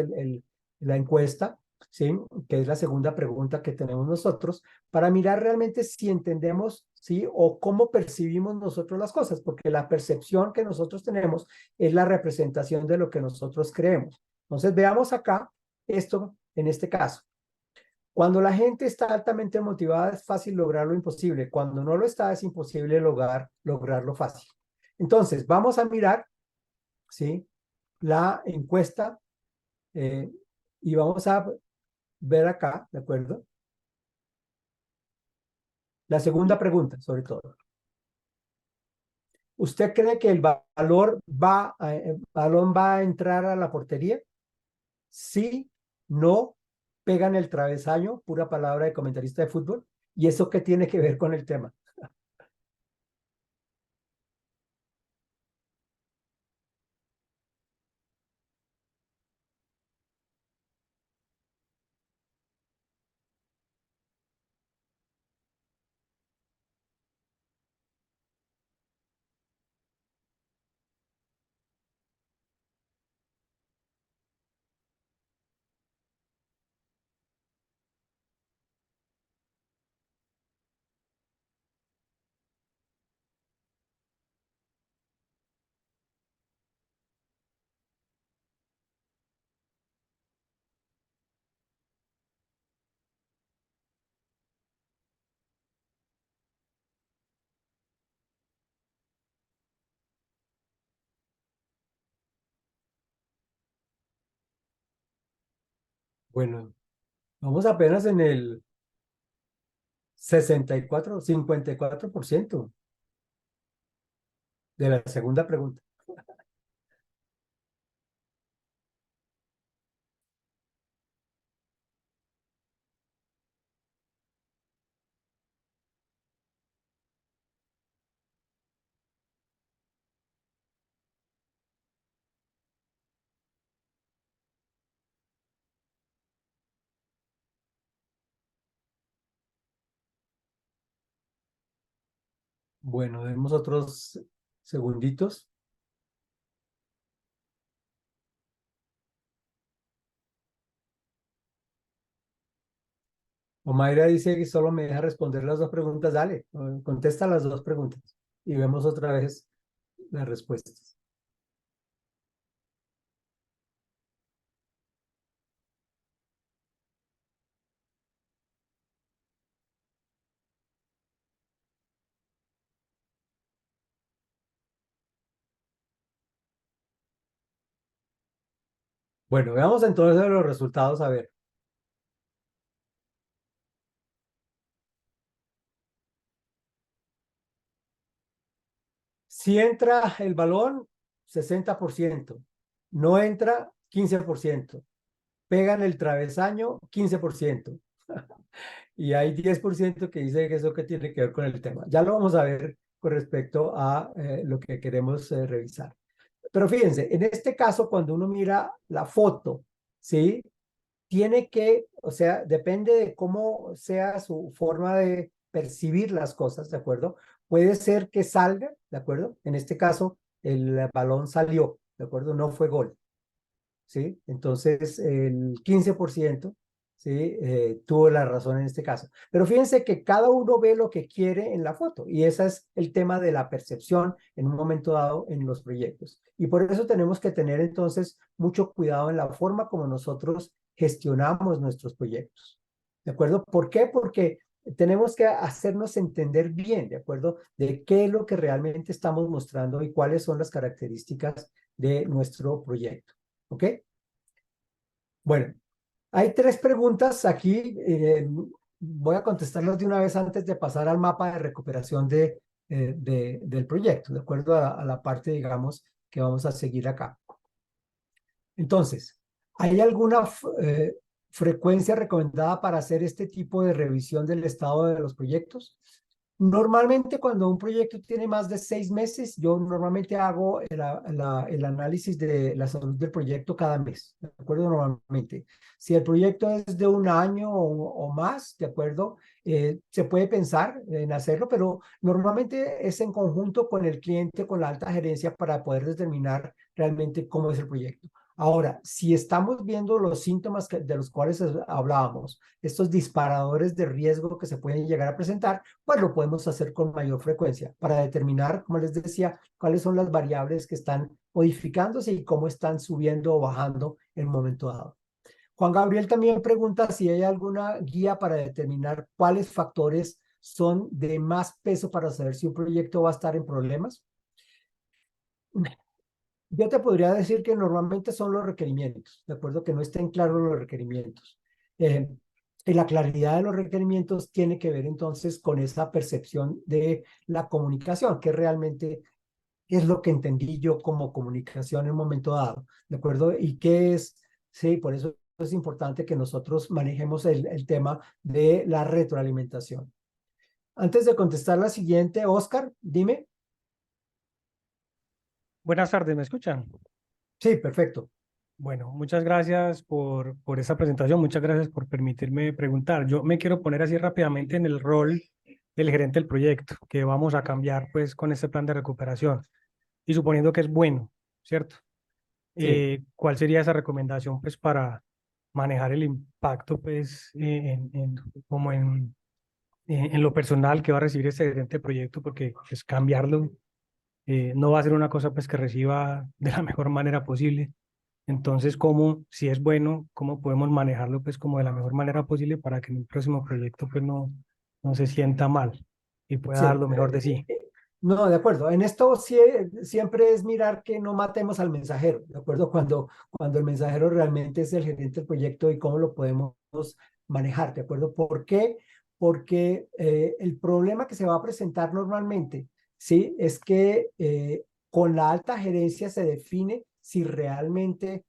la encuesta. ¿sí? Que es la segunda pregunta que tenemos nosotros, para mirar realmente si entendemos, ¿sí? O cómo percibimos nosotros las cosas, porque la percepción que nosotros tenemos es la representación de lo que nosotros creemos. Entonces, veamos acá esto en este caso. Cuando la gente está altamente motivada, es fácil lograr lo imposible. Cuando no lo está, es imposible lograrlo fácil. Entonces, vamos a mirar, ¿sí? La encuesta y vamos a ver acá, ¿de acuerdo? La segunda pregunta, sobre todo. ¿Usted cree que el balón va a entrar a la portería? Sí, no, pegan el travesaño, pura palabra de comentarista de fútbol. ¿Y eso qué tiene que ver con el tema? Bueno, vamos apenas en el 54% de la segunda pregunta. Bueno, demos otros segunditos. Omaira dice que solo me deja responder las dos preguntas. Dale, contesta las dos preguntas y vemos otra vez las respuestas. Bueno, veamos entonces los resultados a ver. Si entra el balón, 60%. No entra, 15%. Pegan el travesaño, 15%. Y hay 10% que dice que eso que tiene que ver con el tema. Ya lo vamos a ver con respecto a lo que queremos revisar. Pero fíjense, en este caso, cuando uno mira la foto, ¿sí? Tiene que, o sea, depende de cómo sea su forma de percibir las cosas, ¿de acuerdo? Puede ser que salga, ¿de acuerdo? En este caso, el balón salió, ¿de acuerdo? No fue gol, ¿sí? Entonces, el 15%, ¿sí? Tuvo la razón en este caso. Pero fíjense que cada uno ve lo que quiere en la foto y ese es el tema de la percepción en un momento dado en los proyectos. Y por eso tenemos que tener entonces mucho cuidado en la forma como nosotros gestionamos nuestros proyectos. ¿De acuerdo? ¿Por qué? Porque tenemos que hacernos entender bien, ¿de acuerdo? De qué es lo que realmente estamos mostrando y cuáles son las características de nuestro proyecto. ¿Ok? Bueno, hay tres preguntas aquí. Voy a contestarlas de una vez antes de pasar al mapa de recuperación del proyecto, de acuerdo a la parte, digamos, que vamos a seguir acá. Entonces, ¿hay alguna frecuencia recomendada para hacer este tipo de revisión del estado de los proyectos? Normalmente cuando un proyecto tiene más de 6 meses, yo normalmente hago el análisis de la salud del proyecto cada mes, ¿de acuerdo? Normalmente. Si el proyecto es de un año o más, ¿de acuerdo? Se puede pensar en hacerlo, pero normalmente es en conjunto con el cliente, con la alta gerencia para poder determinar realmente cómo es el proyecto. Ahora, si estamos viendo los síntomas de los cuales hablábamos, estos disparadores de riesgo que se pueden llegar a presentar, pues lo podemos hacer con mayor frecuencia para determinar, como les decía, cuáles son las variables que están modificándose y cómo están subiendo o bajando en un momento dado. Juan Gabriel también pregunta si hay alguna guía para determinar cuáles factores son de más peso para saber si un proyecto va a estar en problemas. Yo te podría decir que normalmente son los requerimientos, de acuerdo, que no estén claros los requerimientos. Y la claridad de los requerimientos tiene que ver entonces con esa percepción de la comunicación, que realmente es lo que entendí yo como comunicación en un momento dado, ¿de acuerdo? Y qué es, sí, por eso es importante que nosotros manejemos el tema de la retroalimentación. Antes de contestar la siguiente, Oscar, dime. Buenas tardes, ¿me escuchan? Sí, perfecto. Bueno, muchas gracias por esa presentación, muchas gracias por permitirme preguntar. Yo me quiero poner así rápidamente en el rol del gerente del proyecto, que vamos a cambiar pues con este plan de recuperación y suponiendo que es bueno, ¿cierto? Sí. ¿Cuál sería esa recomendación pues para manejar el impacto pues como en lo personal que va a recibir este gerente del proyecto? Porque pues cambiarlo no va a ser una cosa pues que reciba de la mejor manera posible. Entonces, ¿cómo, si es bueno, cómo podemos manejarlo pues como de la mejor manera posible para que en el próximo proyecto pues no se sienta mal y pueda Sí, dar lo mejor de sí? no, de acuerdo. En esto siempre es mirar que no matemos al mensajero, ¿de acuerdo? Cuando el mensajero realmente es el gerente del proyecto y cómo lo podemos manejar, ¿de acuerdo? ¿Por qué? Porque el problema que se va a presentar normalmente, ¿sí? Es que con la alta gerencia se define si realmente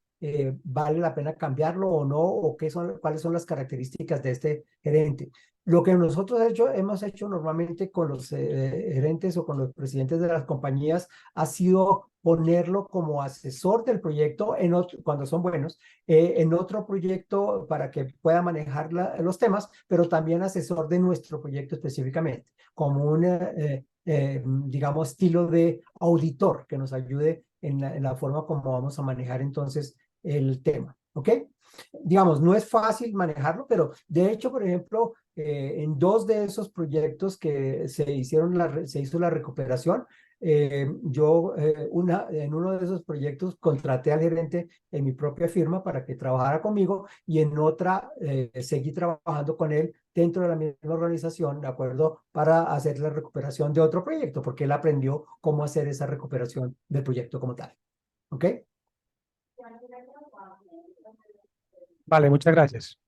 vale la pena cambiarlo o no, o cuáles son las características de este gerente. Lo que nosotros hemos hecho normalmente con los gerentes o con los presidentes de las compañías ha sido ponerlo como asesor del proyecto cuando son buenos, en otro proyecto para que pueda manejar los temas, pero también asesor de nuestro proyecto específicamente, como un, digamos, estilo de auditor que nos ayude en la forma como vamos a manejar entonces el tema, ¿ok? Digamos, no es fácil manejarlo, pero de hecho, por ejemplo, en dos de esos proyectos que se hizo la recuperación, en uno de esos proyectos contraté al gerente en mi propia firma para que trabajara conmigo y en otra seguí trabajando con él dentro de la misma organización, ¿de acuerdo? Para hacer la recuperación de otro proyecto, porque él aprendió cómo hacer esa recuperación del proyecto como tal. ¿Ok? Vale, muchas gracias.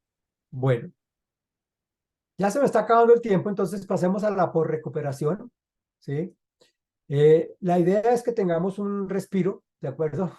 Bueno, ya se me está acabando el tiempo, entonces pasemos a la recuperación, ¿sí? La idea es que tengamos un respiro, ¿de acuerdo?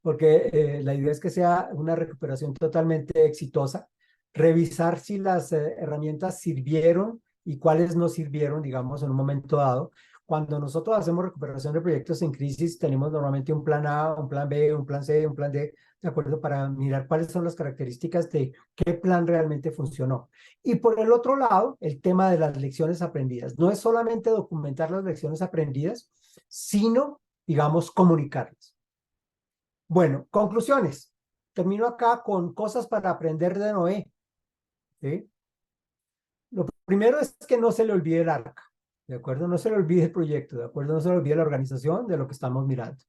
Porque la idea es que sea una recuperación totalmente exitosa. Revisar si las herramientas sirvieron y cuáles no sirvieron, digamos, en un momento dado. Cuando nosotros hacemos recuperación de proyectos en crisis, tenemos normalmente un plan A, un plan B, un plan C, un plan D, ¿de acuerdo? Para mirar cuáles son las características de qué plan realmente funcionó. Y por el otro lado, el tema de las lecciones aprendidas. No es solamente documentar las lecciones aprendidas, sino, digamos, comunicarlas. Bueno, conclusiones. Termino acá con cosas para aprender de Noé. ¿Sí? Lo primero es que no se le olvide el arca, ¿de acuerdo? No se le olvide el proyecto, ¿de acuerdo? No se le olvide la organización de lo que estamos mirando.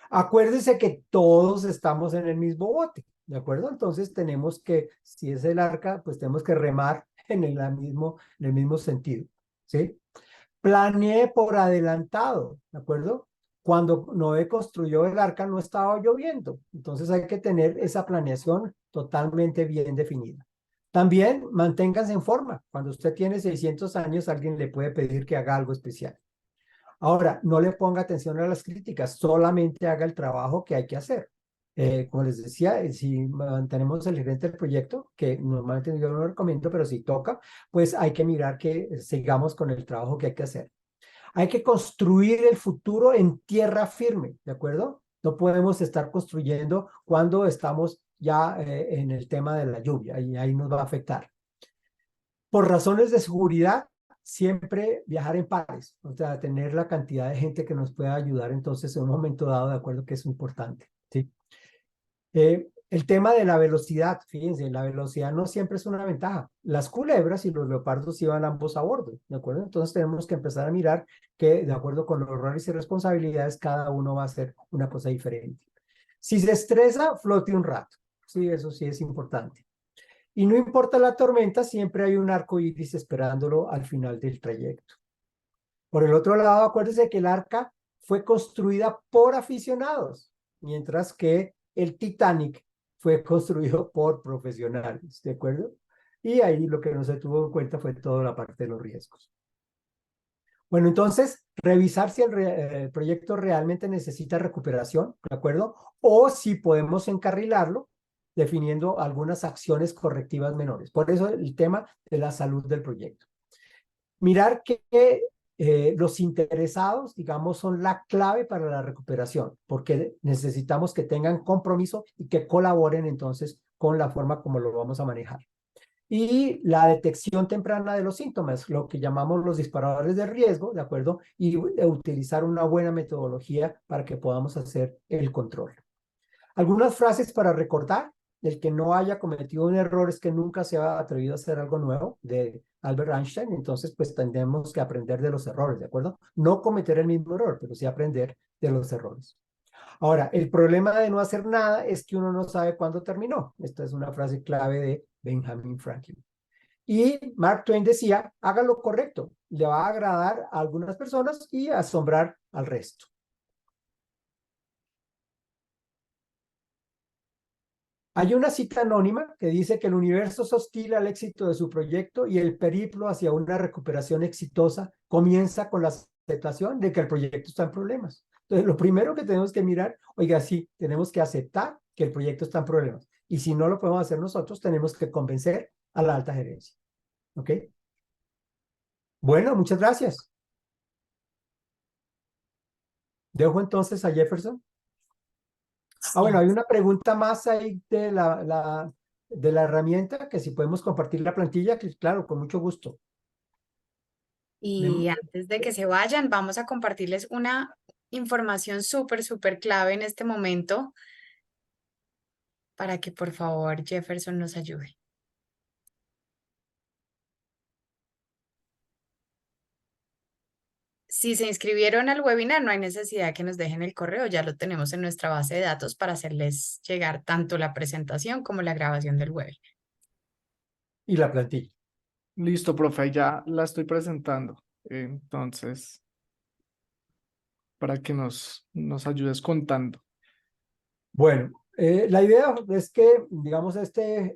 Acuérdese que todos estamos en el mismo bote, ¿de acuerdo? Entonces tenemos que, si es el arca, pues tenemos que remar en el mismo sentido, ¿sí? Planee por adelantado, ¿de acuerdo? Cuando Noé construyó el arca no estaba lloviendo, entonces hay que tener esa planeación totalmente bien definida. También manténganse en forma. Cuando usted tiene 600 años, alguien le puede pedir que haga algo especial. Ahora, no le ponga atención a las críticas, solamente haga el trabajo que hay que hacer. Como les decía, si mantenemos el gerente del proyecto, que normalmente yo no lo recomiendo, pero si toca, pues hay que mirar que sigamos con el trabajo que hay que hacer. Hay que construir el futuro en tierra firme, ¿de acuerdo? No podemos estar construyendo cuando estamos ya en el tema de la lluvia y ahí nos va a afectar. Por razones de seguridad, siempre viajar en pares, o sea, tener la cantidad de gente que nos pueda ayudar entonces en un momento dado, de acuerdo que es importante, ¿sí? El tema de la velocidad, fíjense, la velocidad no siempre es una ventaja. Las culebras y los leopardos iban ambos a bordo, ¿de acuerdo? Entonces tenemos que empezar a mirar que, de acuerdo con los roles y responsabilidades, cada uno va a hacer una cosa diferente. Si se estresa, flote un rato. Sí, eso sí es importante. Y no importa la tormenta, siempre hay un arco iris esperándolo al final del trayecto. Por el otro lado, acuérdense que el arca fue construida por aficionados, mientras que el Titanic fue construido por profesionales, ¿de acuerdo? Y ahí lo que no se tuvo en cuenta fue toda la parte de los riesgos. Bueno, entonces, revisar si el proyecto realmente necesita recuperación, ¿de acuerdo? O si podemos encarrilarlo, definiendo algunas acciones correctivas menores. Por eso el tema de la salud del proyecto. Mirar que los interesados, digamos, son la clave para la recuperación, porque necesitamos que tengan compromiso y que colaboren entonces con la forma como lo vamos a manejar. Y la detección temprana de los síntomas, lo que llamamos los disparadores de riesgo, ¿de acuerdo? Y utilizar una buena metodología para que podamos hacer el control. Algunas frases para recordar: el que no haya cometido un error es que nunca se ha atrevido a hacer algo nuevo, de Albert Einstein. Entonces, pues tendremos que aprender de los errores, ¿de acuerdo? No cometer el mismo error, pero sí aprender de los errores. Ahora, el problema de no hacer nada es que uno no sabe cuándo terminó. Esta es una frase clave de Benjamin Franklin. Y Mark Twain decía: haga lo correcto, le va a agradar a algunas personas y asombrar al resto. Hay una cita anónima que dice que el universo es hostil al éxito de su proyecto y el periplo hacia una recuperación exitosa comienza con la aceptación de que el proyecto está en problemas. Entonces, lo primero que tenemos que mirar, oiga, sí, tenemos que aceptar que el proyecto está en problemas. Y si no lo podemos hacer nosotros, tenemos que convencer a la alta gerencia. ¿Ok? Bueno, muchas gracias. Dejo entonces a Jefferson. Bueno, hay una pregunta más ahí de la herramienta, que si podemos compartir la plantilla, que claro, con mucho gusto. Y antes de que se vayan, vamos a compartirles una información súper clave en este momento para que por favor Jefferson nos ayude. Si se inscribieron al webinar, no hay necesidad que nos dejen el correo, ya lo tenemos en nuestra base de datos para hacerles llegar tanto la presentación como la grabación del webinar. Y la plantilla. Listo, profe, ya la estoy presentando. Entonces, para que nos ayudes contando. Bueno, la idea es que, digamos, este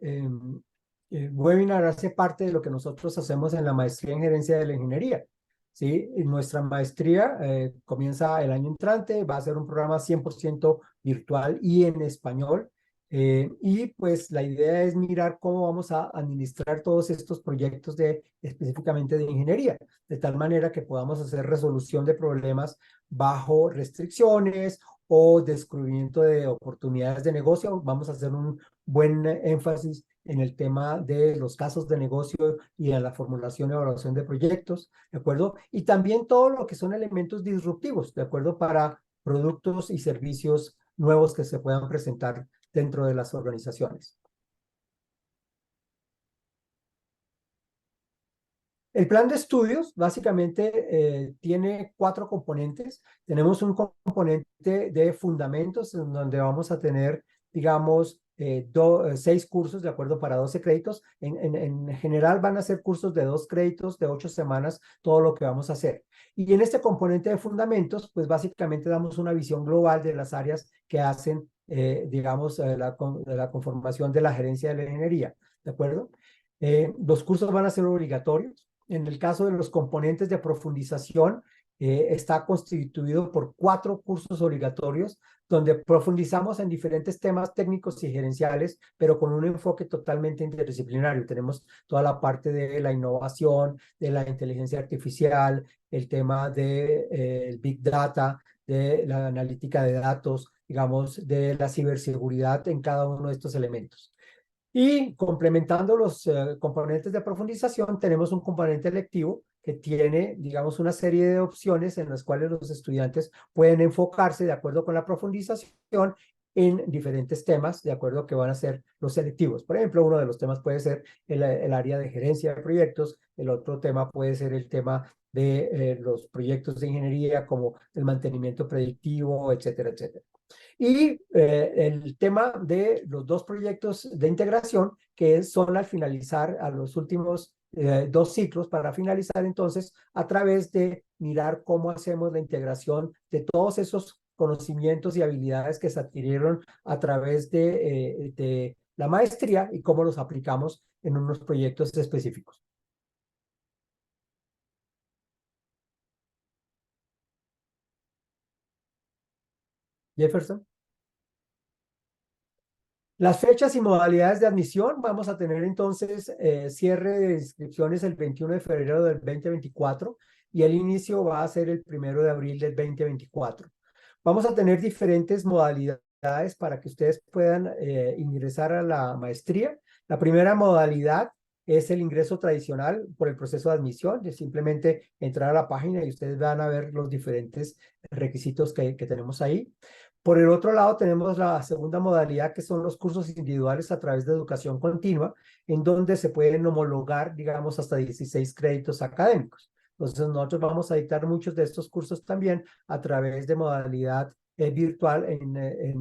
webinar hace parte de lo que nosotros hacemos en la maestría en gerencia de la ingeniería. ¿Sí? Nuestra maestría comienza el año entrante, va a ser un programa 100% virtual y en español. Y pues la idea es mirar cómo vamos a administrar todos estos proyectos específicamente de ingeniería, de tal manera que podamos hacer resolución de problemas bajo restricciones o descubrimiento de oportunidades de negocio. Vamos a hacer un buen énfasis en el tema de los casos de negocio y en la formulación y evaluación de proyectos, ¿de acuerdo? Y también todo lo que son elementos disruptivos, ¿de acuerdo? Para productos y servicios nuevos que se puedan presentar dentro de las organizaciones. El plan de estudios básicamente tiene 4 componentes. Tenemos un componente de fundamentos en donde vamos a tener, digamos, 6 cursos, de acuerdo, para 12 créditos. En general van a ser cursos de 2 créditos, de 8 semanas, todo lo que vamos a hacer. Y en este componente de fundamentos, pues básicamente damos una visión global de las áreas que hacen, digamos, la conformación de la gerencia de la ingeniería, ¿de acuerdo? Los cursos van a ser obligatorios. En el caso de los componentes de profundización, está constituido por 4 cursos obligatorios, donde profundizamos en diferentes temas técnicos y gerenciales, pero con un enfoque totalmente interdisciplinario. Tenemos toda la parte de la innovación, de la inteligencia artificial, el tema de Big Data, de la analítica de datos, digamos, de la ciberseguridad en cada uno de estos elementos. Y complementando los componentes de profundización, tenemos un componente electivo que tiene, digamos, una serie de opciones en las cuales los estudiantes pueden enfocarse de acuerdo con la profundización en diferentes temas, de acuerdo a que van a ser los selectivos. Por ejemplo, uno de los temas puede ser el área de gerencia de proyectos, el otro tema puede ser el tema de los proyectos de ingeniería como el mantenimiento predictivo, etcétera, etcétera. Y el tema de los dos proyectos de integración que son al finalizar a los últimos 2 ciclos para finalizar entonces a través de mirar cómo hacemos la integración de todos esos conocimientos y habilidades que se adquirieron a través de la maestría y cómo los aplicamos en unos proyectos específicos. Jefferson. Las fechas y modalidades de admisión, vamos a tener entonces cierre de inscripciones el 21 de febrero del 2024 y el inicio va a ser el 1 de abril del 2024. Vamos a tener diferentes modalidades para que ustedes puedan ingresar a la maestría. La primera modalidad es el ingreso tradicional por el proceso de admisión, de simplemente entrar a la página y ustedes van a ver los diferentes requisitos que tenemos ahí. Por el otro lado, tenemos la segunda modalidad, que son los cursos individuales a través de educación continua, en donde se pueden homologar, digamos, hasta 16 créditos académicos. Entonces, nosotros vamos a dictar muchos de estos cursos también a través de modalidad virtual en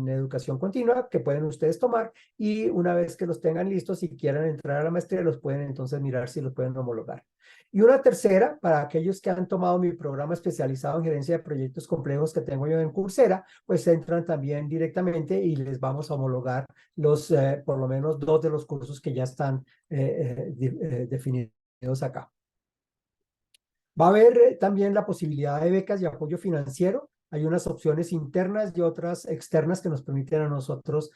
educación continua, que pueden ustedes tomar, y una vez que los tengan listos, si quieren entrar a la maestría, los pueden entonces mirar si los pueden homologar. Y una tercera, para aquellos que han tomado mi programa especializado en gerencia de proyectos complejos que tengo yo en Coursera, pues entran también directamente y les vamos a homologar por lo menos 2 de los cursos que ya están definidos acá. Va a haber también la posibilidad de becas y apoyo financiero. Hay unas opciones internas y otras externas que nos permiten a nosotros,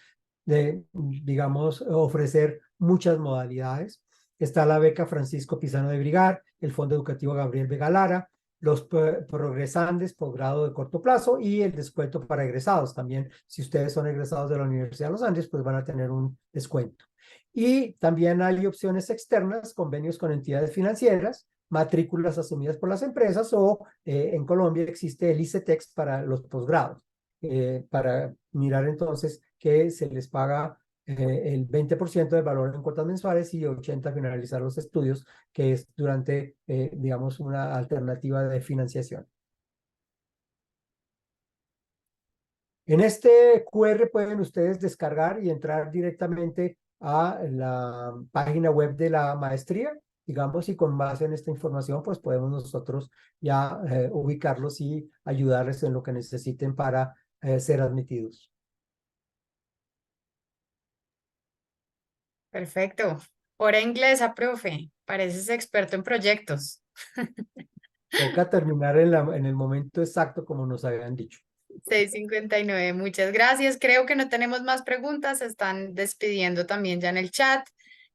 digamos, ofrecer muchas modalidades. Está la beca Francisco Pizano de Brigar, el Fondo Educativo Gabriel Vega Lara, los progresandes, posgrado de corto plazo y el descuento para egresados. También, si ustedes son egresados de la Universidad de los Andes, pues van a tener un descuento. Y también hay opciones externas, convenios con entidades financieras, matrículas asumidas por las empresas o en Colombia existe el ICETEX para los posgrados, para mirar entonces que se les paga el 20% del valor en cuotas mensuales y 80% al finalizar los estudios, que es durante, digamos, una alternativa de financiación. En este QR pueden ustedes descargar y entrar directamente a la página web de la maestría, digamos, y con base en esta información, pues podemos nosotros ya ubicarlos y ayudarles en lo que necesiten para ser admitidos. Perfecto. Hora inglesa, profe. Pareces experto en proyectos. Toca terminar en el momento exacto como nos habían dicho. 6:59. Muchas gracias. Creo que no tenemos más preguntas. Se están despidiendo también ya en el chat.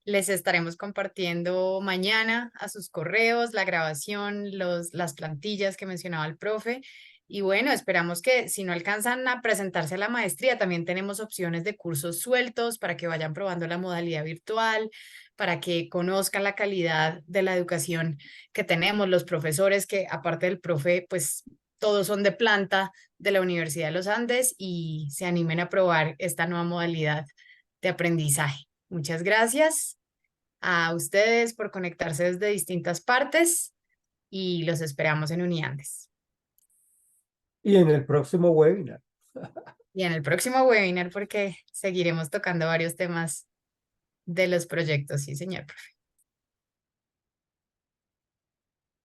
Les estaremos compartiendo mañana a sus correos la grabación, las plantillas que mencionaba el profe. Y bueno, esperamos que si no alcanzan a presentarse a la maestría, también tenemos opciones de cursos sueltos para que vayan probando la modalidad virtual, para que conozcan la calidad de la educación que tenemos, los profesores que aparte del profe, pues todos son de planta de la Universidad de los Andes y se animen a probar esta nueva modalidad de aprendizaje. Muchas gracias a ustedes por conectarse desde distintas partes y los esperamos en Uniandes. Y en el próximo webinar. Y en el próximo webinar porque seguiremos tocando varios temas de los proyectos. Sí, señor profe.